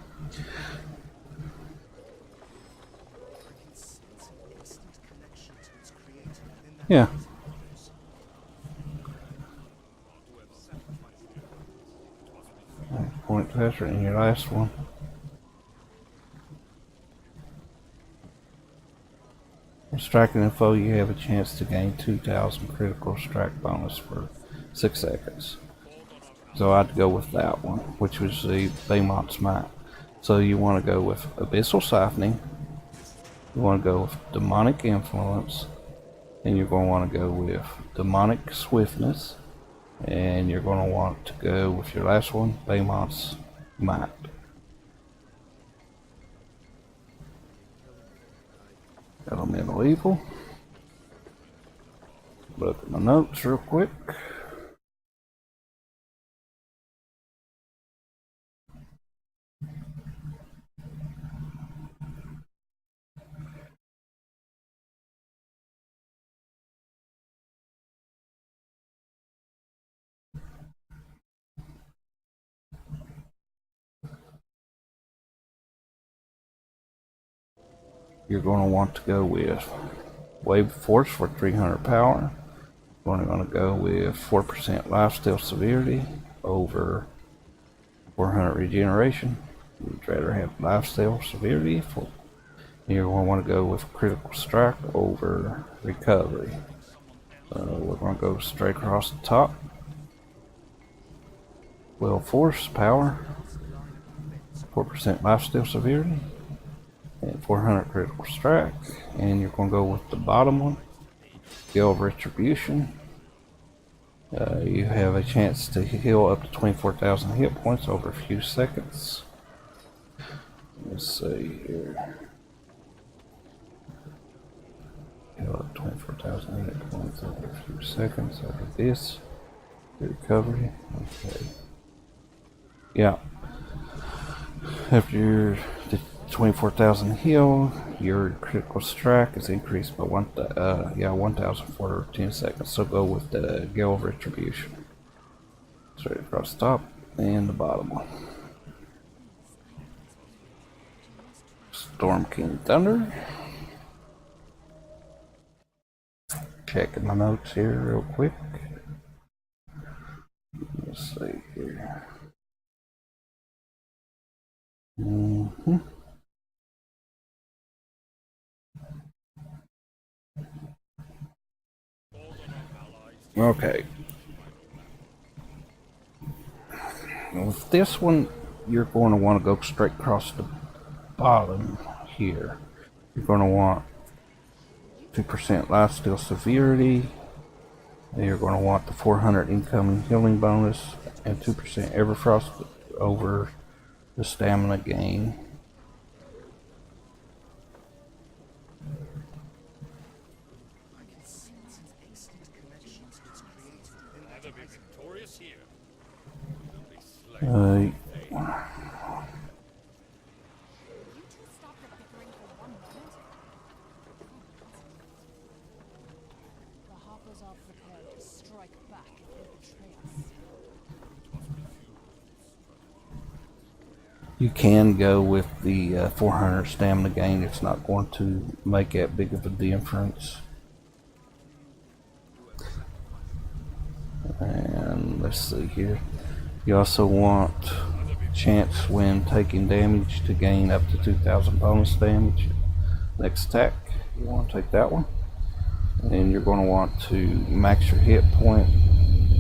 sense an instant connection to its creator within that Yeah. maze. Point faster than your last one. When striking a foe, you have a chance to gain 2,000 critical strike bonus for 6 seconds. So I'd go with that one, which was the Behemoth's Might. So you want to go with Abyssal Siphoning, you want to go with Demonic Influence, and you're going to want to go with Demonic Swiftness, and you're going to want to go with your last one, Behemoth's Might. Elemental Evil. Look at my notes real quick. you're going to want to go with Wave Force for 300 power. We're going to go with 4% lifesteal severity over 400 regeneration. You'd rather have lifesteal severity. You're going to want to go with critical strike over recovery. We're going to go straight across the top. Will Force power, 4% lifesteal severity, and 400 critical strike. And you're going to go with the bottom one, Gale of Retribution. You have a chance to heal up to 24,000 hit points over a few seconds. Let's see here. Heal up 24,000 hit points over a few seconds over this. Recovery. Okay. Yeah. After the 24,000 heal, your critical strike is increased by 1,410 seconds. So go with the Gale of Retribution. Straight across the top and the bottom one. Storm King Thunder. Checking my notes here real quick. Let's see here. Okay. With this one, you're going to want to go straight across the bottom here. You're going to want 2% lifesteal severity. And you're going to want the 400 incoming healing bonus and 2% Everfrost over the stamina gain. Either be victorious here, or be slain. You two stop the bickering for one moment. The Hoppers are prepared to strike back if they betray us. You can go with the 400 stamina gain. It's not going to make that big of a difference. And let's see here. You also want chance when taking damage to gain up to 2,000 bonus damage. Next attack, you want to take that one. And you're going to want to max your hit point.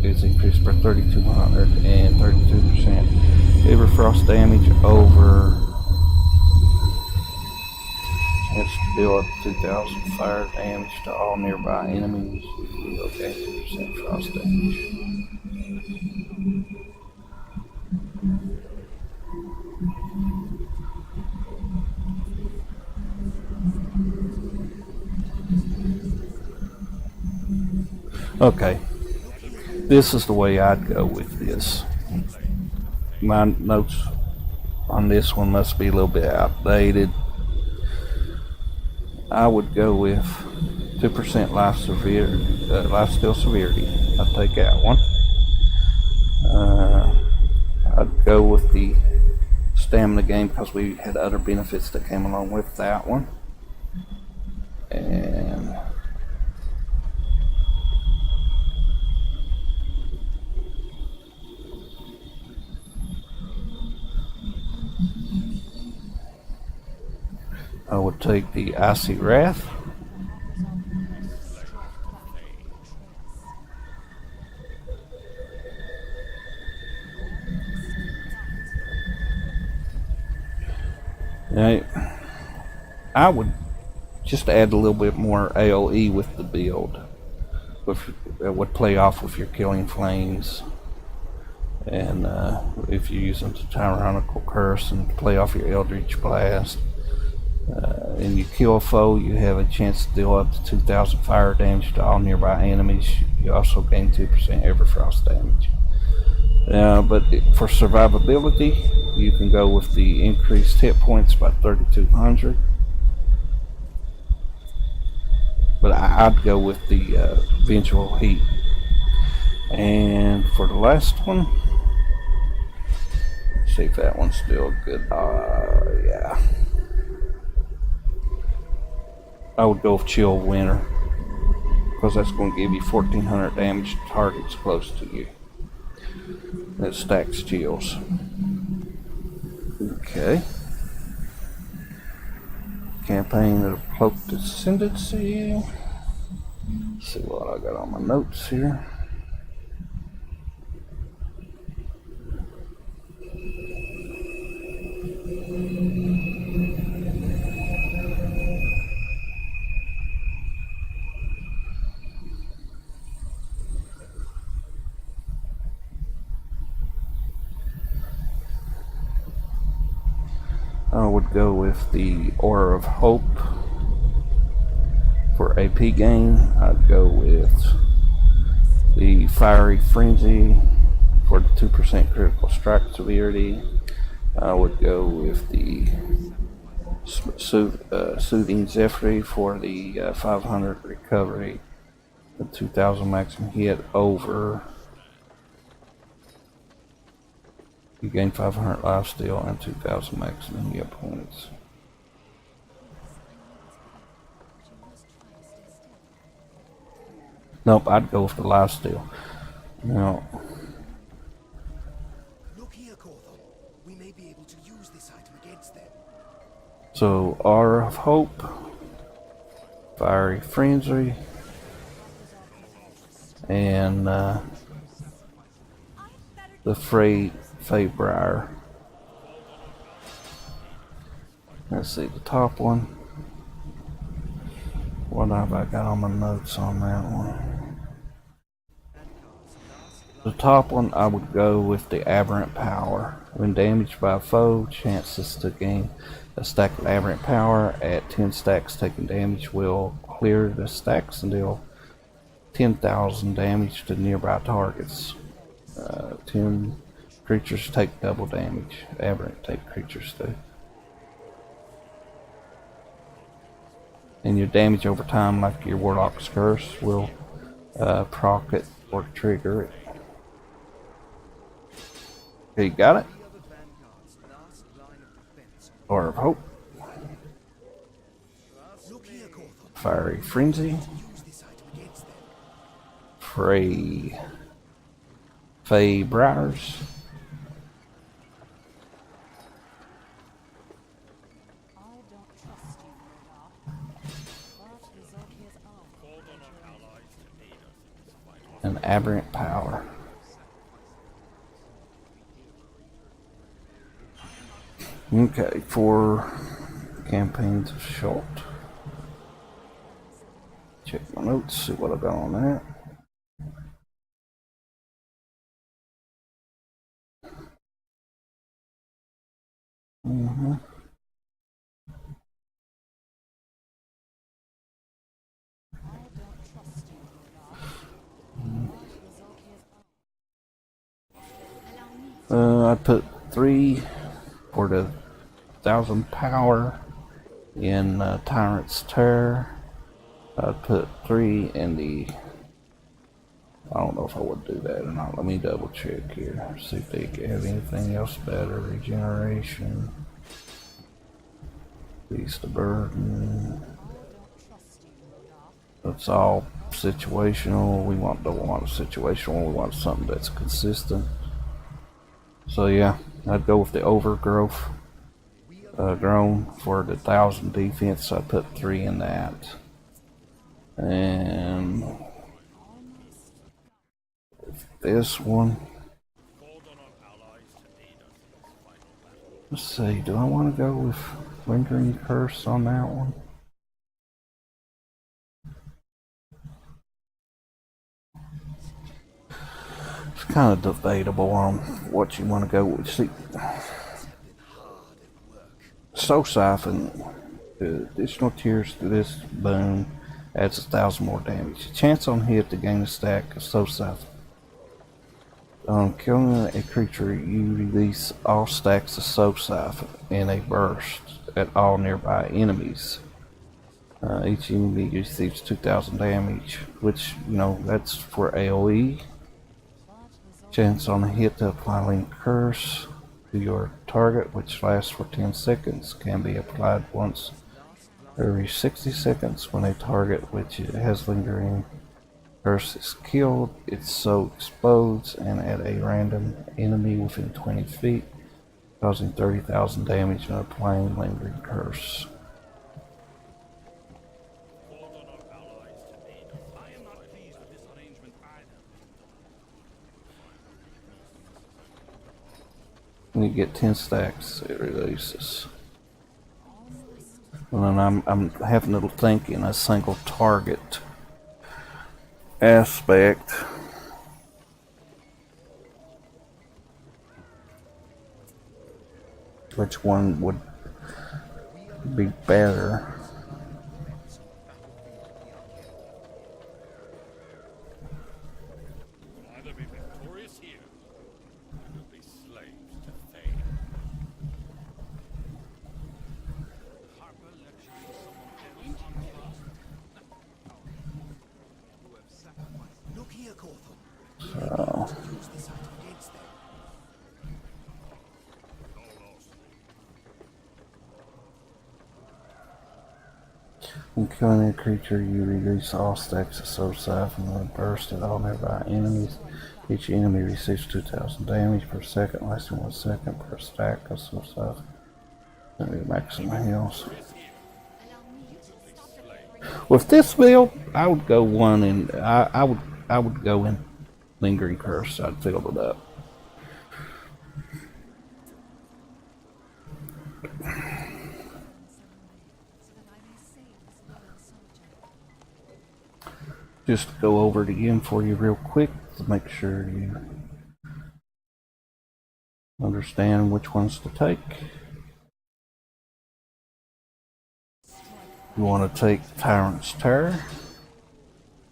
It's increased by 3,200 and 32%. Everfrost damage over. Chance to deal up to 2,000 fire damage to all nearby enemies. Okay, 2% frost damage. Okay, this is the way I'd go with this. My notes on this one must be a little bit outdated. I would go with 2% lifesteal severity. I'd take that one. I'd go with the stamina gain because we had other benefits that came along with that one. And I would take the Icy Wrath. Now, I would just add a little bit more AoE with the build. It would play off with your Killing Flames. And if you're using the Tyrannical Curse and play off your Eldritch Blast. And you kill a foe, you have a chance to deal up to 2,000 fire damage to all nearby enemies. You also gain 2% Everfrost damage. But for survivability, you can go with the increased hit points by 3,200. But I'd go with the Vengeful Heat. And for the last one, let's see if that one's still good. Yeah. I would go with Chill Winter, because that's going to give you 1400 damage to targets close to you. It stacks chills. Okay. Campaign of Cloaked Ascendancy. Let's see what I got on my notes here. I would go with the Aura of Hope for AP gain. I'd go with the Fiery Frenzy for the 2% critical strike severity. I would go with the Soothing Zephyr for the 500 recovery, the 2000 maximum hit over. You gain 500 lifesteal and 2000 maximum hit points. Nope, I'd go with the lifesteal. Now, Look here, Corthon. We may be able to use this item against them. so Aura of Hope, Fiery Frenzy, and the Feybriar. Let's see the top one. What have I got on my notes on that one? The top one, I would go with the Aberrant Power. When damaged by a foe, chances to gain a stack of Aberrant Power at 10 stacks taking damage will clear the stacks and deal 10,000 damage to nearby targets. 10 creatures take double damage. Aberrant take creatures do. And your damage over time, like your Warlock's Curse, will proc it or trigger it. Okay, you got it? Aura of Hope. Fiery Frenzy. Feybriars. And Aberrant Power. Okay, for campaigns of short. Check my notes, see what I got on that. I put 3 for the 1000 power in Tyrant's Terror. I put 3 in the. I don't know if I would do that or not. Let me double check here. See if they have anything else better. Regeneration. Beast of Burden. That's all situational. We don't want a situational. We want something that's consistent. So yeah, I'd go with the Overgrowth Grown for the 1000 defense. I put 3 in that. And this one. Let's see, do I want to go with Lingering Curse on that one? It's kind of debatable on what you want to go with. See, Soul Siphon, the additional tiers to this boon adds 1000 more damage. Chance on hit to gain a stack of Soul Siphon. On killing a creature, you release all stacks of Soul Siphon in a burst at all nearby enemies. Each enemy receives 2000 damage, which, you know, that's for AoE. Chance on a hit to apply Link Curse to your target, which lasts for 10 seconds, can be applied once Every 60 seconds, when a target which has lingering curse is killed, its soul explodes and at a random enemy within 20 feet, causing 30,000 damage and applying lingering curse. I am not pleased with this arrangement either. When you get 10 stacks, it releases. And then I'm having to think in a single target aspect. Which one would be better? We'll either be victorious here, or we will be slaves to fate. Harper lecturing someone else on trust. Who have sacrificed. Look here, Cawthon. So, Use this item against them. when killing a creature, you release all stacks of soul siphon in a burst at all nearby enemies. Each enemy receives 2,000 damage per second, lasting 1 second per stack of soul siphon. Then we maximum heals. With this build, I would go one and I would go in lingering curse. I'd fill it up. Just go over it again for you real quick to make sure you understand which ones to take. You want to take Tyrant's Terror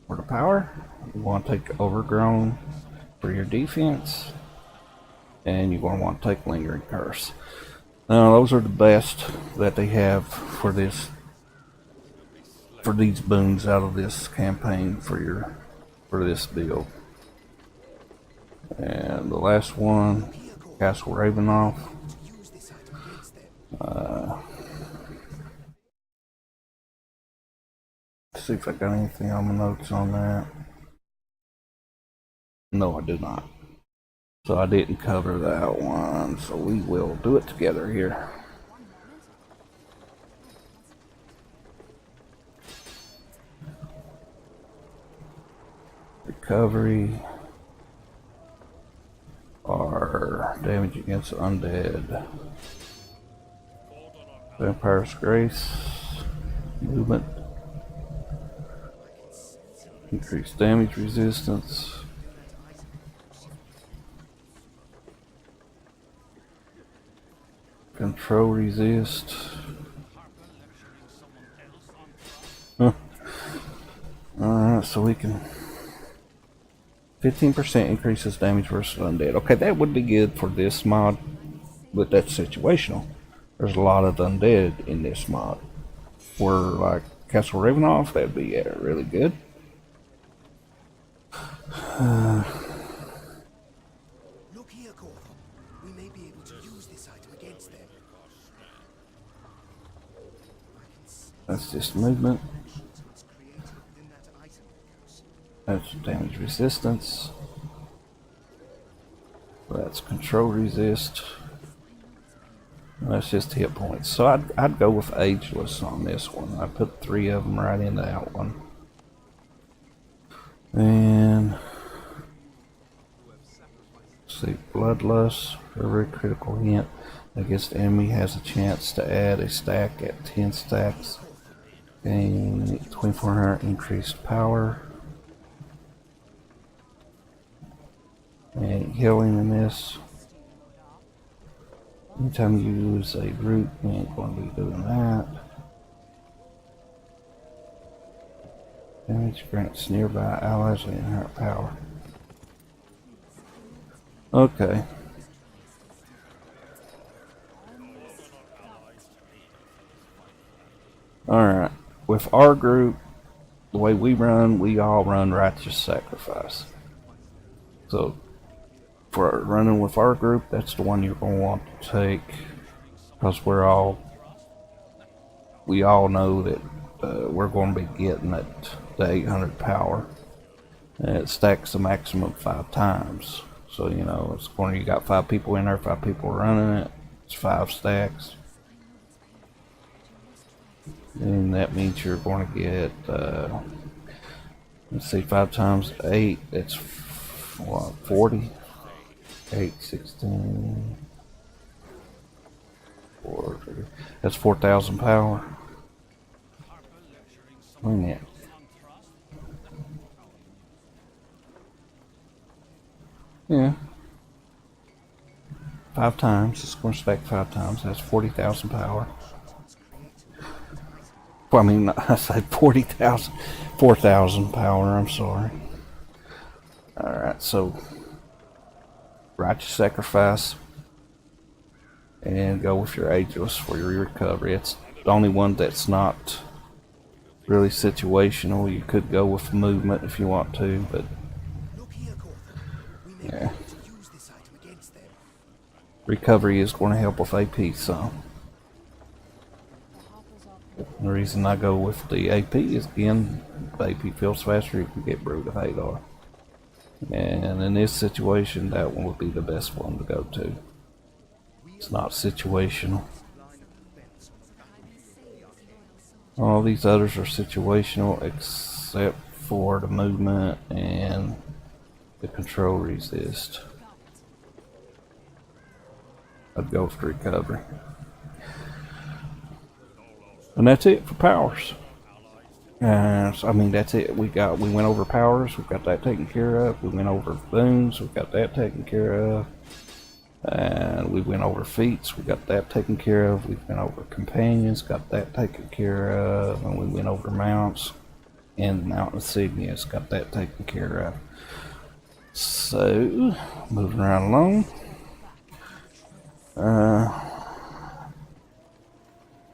for the power. You want to take Overgrown for your defense. And you're going to want to take Lingering Curse. Now those are the best that they have for this, for these boons out of this campaign for this build. And the last one, Castle Ravenoff. Use this item against them. See if I got anything on my notes on that. No, I do not. So I didn't cover that one, so we will do it together here. Recovery or damage against undead. Vampire's Grace. Movement. Increased damage resistance. Control resist. Huh. Alright, so we can 15% increases damage versus undead. Okay, that would be good for this mod, but that's situational. There's a lot of undead in this mod. For like Castle Ravenoff, that'd be really good. Look here, Cawthon. We may be able to use this item against them. That's just movement. It's created within that item curse. That's damage resistance. That's control resist. That's just hit points. So I'd go with ageless on this one. I put 3 of them right into that one. And see, Bloodlust, for every critical hit against enemy has a chance to add a stack at 10 stacks. Gain 2400 increased power. And healing in this. Anytime you use a root, you ain't going to be doing that. Damage grants nearby allies the inherent power. Okay. Alright. With our group, the way we all run Righteous Sacrifice. So, for running with our group, that's the one you're going to want to take. Because we're all we all know that we're going to be getting at the 800 power. And it stacks the maximum 5 times. So, you know, it's going to, you got 5 people in there, 5 people running it. It's 5 stacks. And that means you're going to get, let's see, 5 times 8, that's what, 40? 8, 16, 40. That's 4,000 power. Wait a minute. Yeah. 5 times. It's going to stack 5 times. That's 40,000 power. Well, I mean, I said 40,000. 4,000 power. I'm sorry. Alright, so righteous sacrifice. And go with your ageless for your recovery. It's the only one that's not really situational. You could go with movement if you want to, but yeah. Recovery is going to help with AP some. The reason I go with the AP is, again, if AP feels faster, you can get Brood of Hadar. And in this situation, that one would be the best one to go to. It's not situational. All these others are situational except for the movement and the control resist. I'd go for recovery. And that's it for powers. So, I mean, that's it. We went over powers. We've got that taken care of. We went over boons. We've got that taken care of. And we went over feats. We got that taken care of. We went over companions. Got that taken care of. And we went over mounts and mount insignias. Got that taken care of. So, moving right along.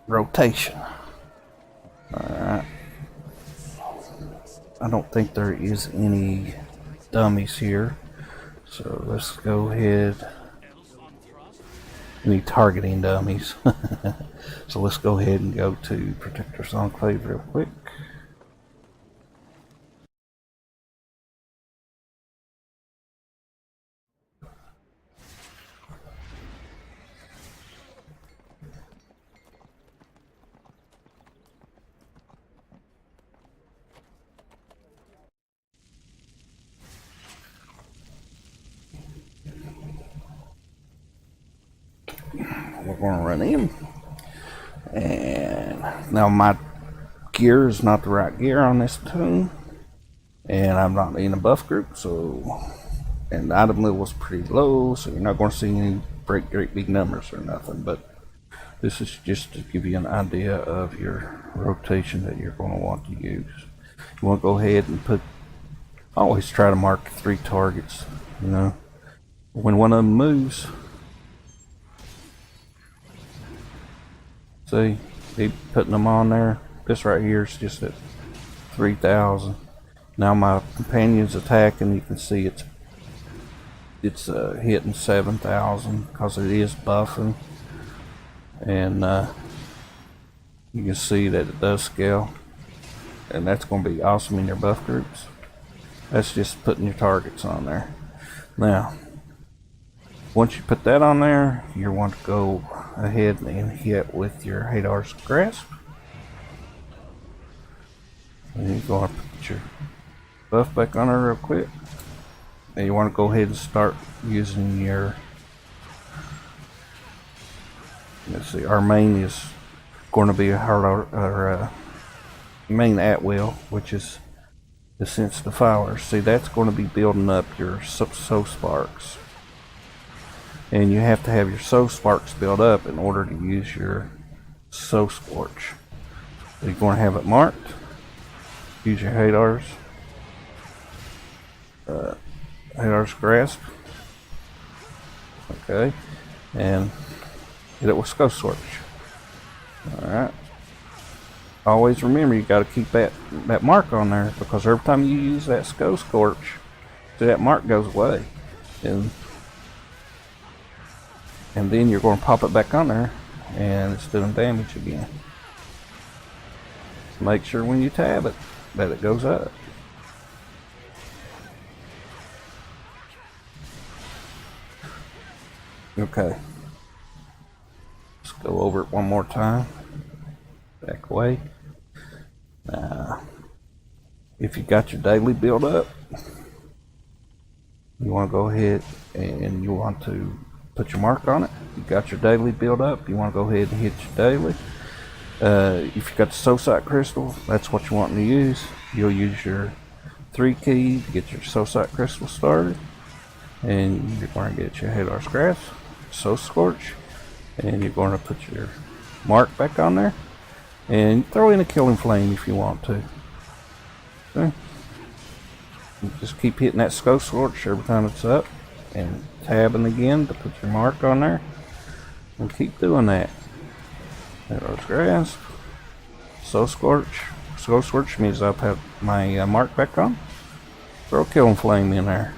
Rotation. Alright. I don't think there is any dummies here. So let's go ahead. Any targeting dummies. So let's go ahead and go to Protector's Enclave real quick. We're going to run in, and now my gear is not the right gear on this tune, and I'm not in a buff group, so, and the item level is pretty low, so you're not going to see any great big numbers or nothing, but this is just to give you an idea of your rotation that you're going to want to use. You want to go ahead and always try to mark 3 targets, you know, when one of them moves. See, keep putting them on there. This right here is just at 3,000. Now my companion's attacking. You can see it's hitting 7,000 because it is buffing, and you can see that it does scale, and that's going to be awesome in your buff groups. That's just putting your targets on there. Now, once you put that on there, you want to go ahead and hit with your Hadar's Grasp. And you're going to put your buff back on there real quick. And you want to go ahead and start using your, let's see, our main is going to be our main at will, which is the Sense Defiler. See, that's going to be building up your soul sparks. And you have to have your soul sparks built up in order to use your soul scorch. So you're going to have it marked. Use your Hadar's Grasp. Okay, and hit it with Skull Scorch. Alright. Always remember, you got to keep that mark on there, because every time you use that Skull Scorch, that mark goes away. And then you're going to pop it back on there, and it's doing damage again. make sure when you tab it that it goes up. Okay. Let's go over it one more time. Back away. If you got your daily build up, you want to go ahead and you want to put your mark on it. You got your daily build up, you want to go ahead and hit your daily. If you got the soul sight crystal, that's what you want to use. You'll use your 3 key to get your soul sight crystal started, and you're going to get your Hadar's Grass, Soul Scorch, and you're going to put your mark back on there, and throw in a Killing Flame if you want to. Okay. Just keep hitting that Soul Scorch every time it's up, and tabbing again to put your mark on there, and keep doing that. Hadar's Grass, Soul Scorch. Soul Scorch means I'll have my mark back on. Throw a Killing Flame in there.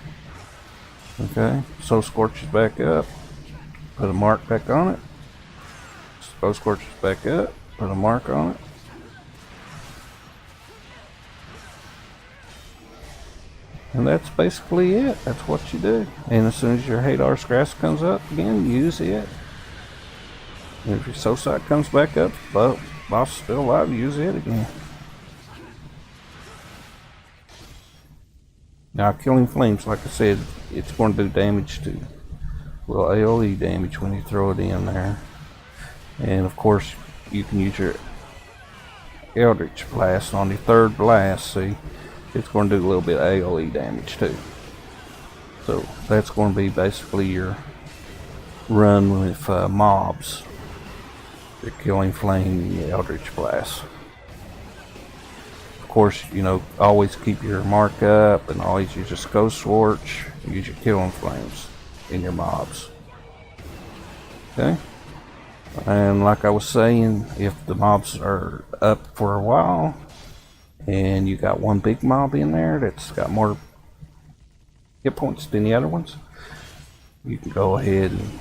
Okay, Soul Scorch is back up. Put a mark back on it. Soul Scorch is back up. Put a mark on it. And that's basically it. That's what you do. And as soon as your Hadar's Grass comes up again, use it. And if your Soul Sight comes back up, but boss is still alive, use it again. Now, Killing Flames, like I said, it's going to do damage to, well, AoE damage when you throw it in there. And of course, you can use your Eldritch Blast on your third blast. See, it's going to do a little bit of AoE damage too. So that's going to be basically your run with mobs. Your Killing Flame and your Eldritch Blast. Of course, you know, always keep your mark up and always use your Soul Scorch. Use your Killing Flames in your mobs. Okay? And like I was saying, if the mobs are up for a while and you got one big mob in there that's got more hit points than the other ones, you can go ahead and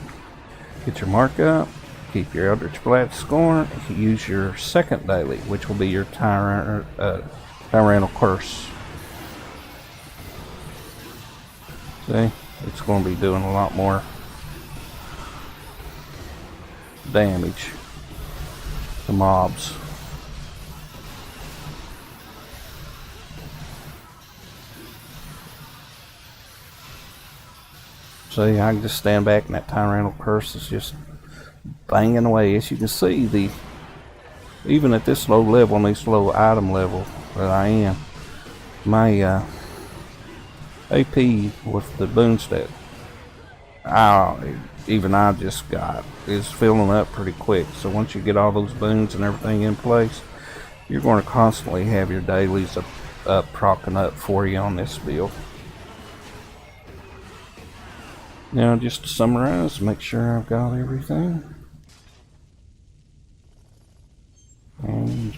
get your mark up, keep your Eldritch Blast scoring, use your second daily, which will be your Tyrannical Curse. See, it's going to be doing a lot more damage to mobs. See, I can just stand back and that Tyrannical Curse is just banging away. As you can see, even at this low level, on this low item level that I am, my AP with the boon stat, even I just got, is filling up pretty quick. So once you get all those boons and everything in place, you're going to constantly have your dailies up procking up for you on this build. Now, just to summarize, make sure I've got everything.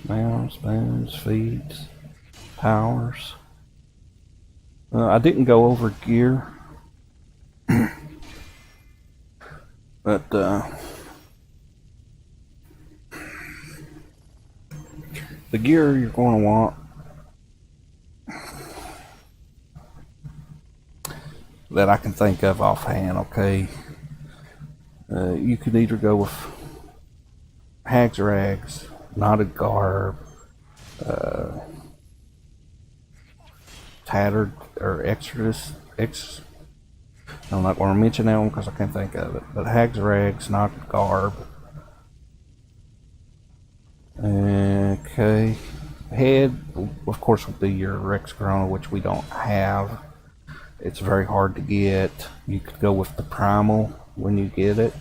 Mounts, boons, feeds, powers. I didn't go over gear, but the gear you're going to want, that I can think of offhand, okay, you could either go with Hags Rags, Knotted Garb, Tattered, or Exodus. I'm not going to mention that one because I can't think of it. But Hags Rags, Knotted Garb. Okay. Head, of course, would be your Rex Corona, which we don't have. It's very hard to get. You could go with the Primal when you get it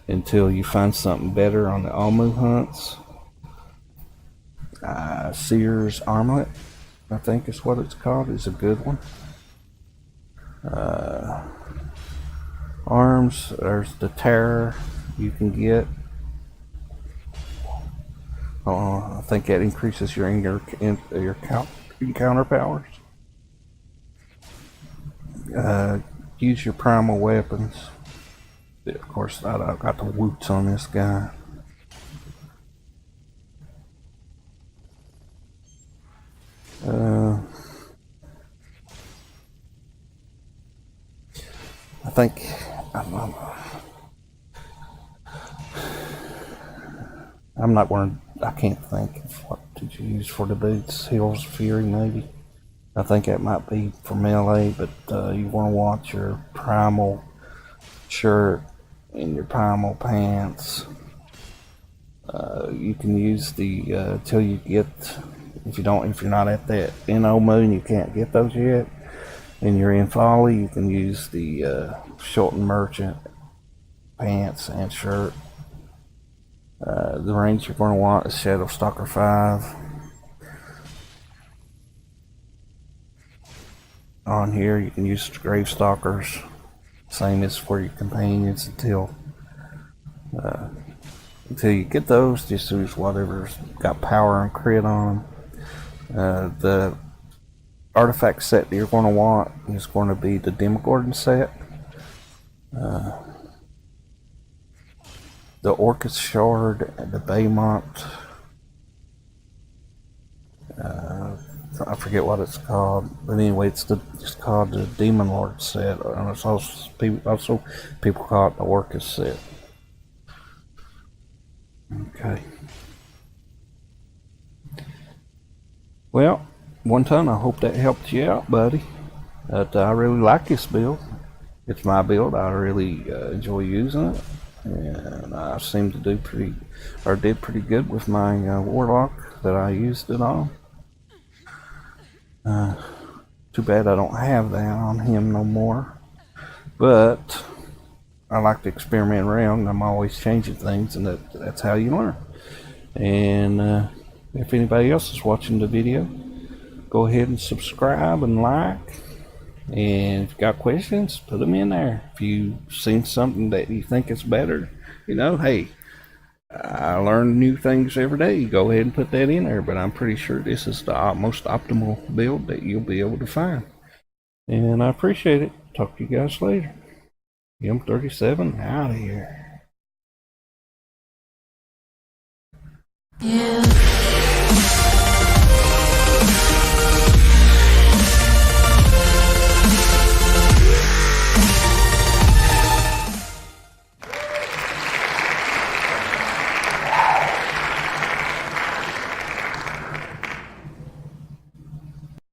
until you find something better on the Almu hunts. Seer's Armlet, I think is what it's called, is a good one. Arms, there's the Terror you can get. I think that increases your encounter powers. Use your primal weapons. Of course, I've got the woots on this guy. think I'm not wearing. I can't think of what did you use for the boots. Hills of Fury, maybe. I think that might be for melee, but you want to watch your primal shirt and your primal pants. You can use the till you get. If you're not at that NO moon, you can't get those yet. And you're in folly, you can use the Shorten Merchant pants and shirt. The range you're going to want is Shadow Stalker 5. On here, you can use Grave Stalkers, same as for your companions until you get those. Just use whatever's got power and crit on them. The artifact set that you're going to want is going to be the Demogorgon set. The Orcus Shard, the Baymont, I forget what it's called, but anyway, it's called the Demon Lord set, and it's also people call it the Orcus set. Okay. Well, One Ton, I hope that helped you out, buddy. But I really like this build. It's my build. I really enjoy using it, and I seem to did pretty good with my Warlock that I used it on. Too bad I don't have that on him no more, but I like to experiment around. I'm always changing things, and that's how you learn. And if anybody else is watching the video, go ahead and subscribe and like. And if you got questions, put them in there. If you've seen something that you think is better, hey, I learn new things every day. Go ahead and put that in there. But I'm pretty sure this is the most optimal build that you'll be able to find. And I appreciate it. Talk to you guys later. M37 out of here. Yeah.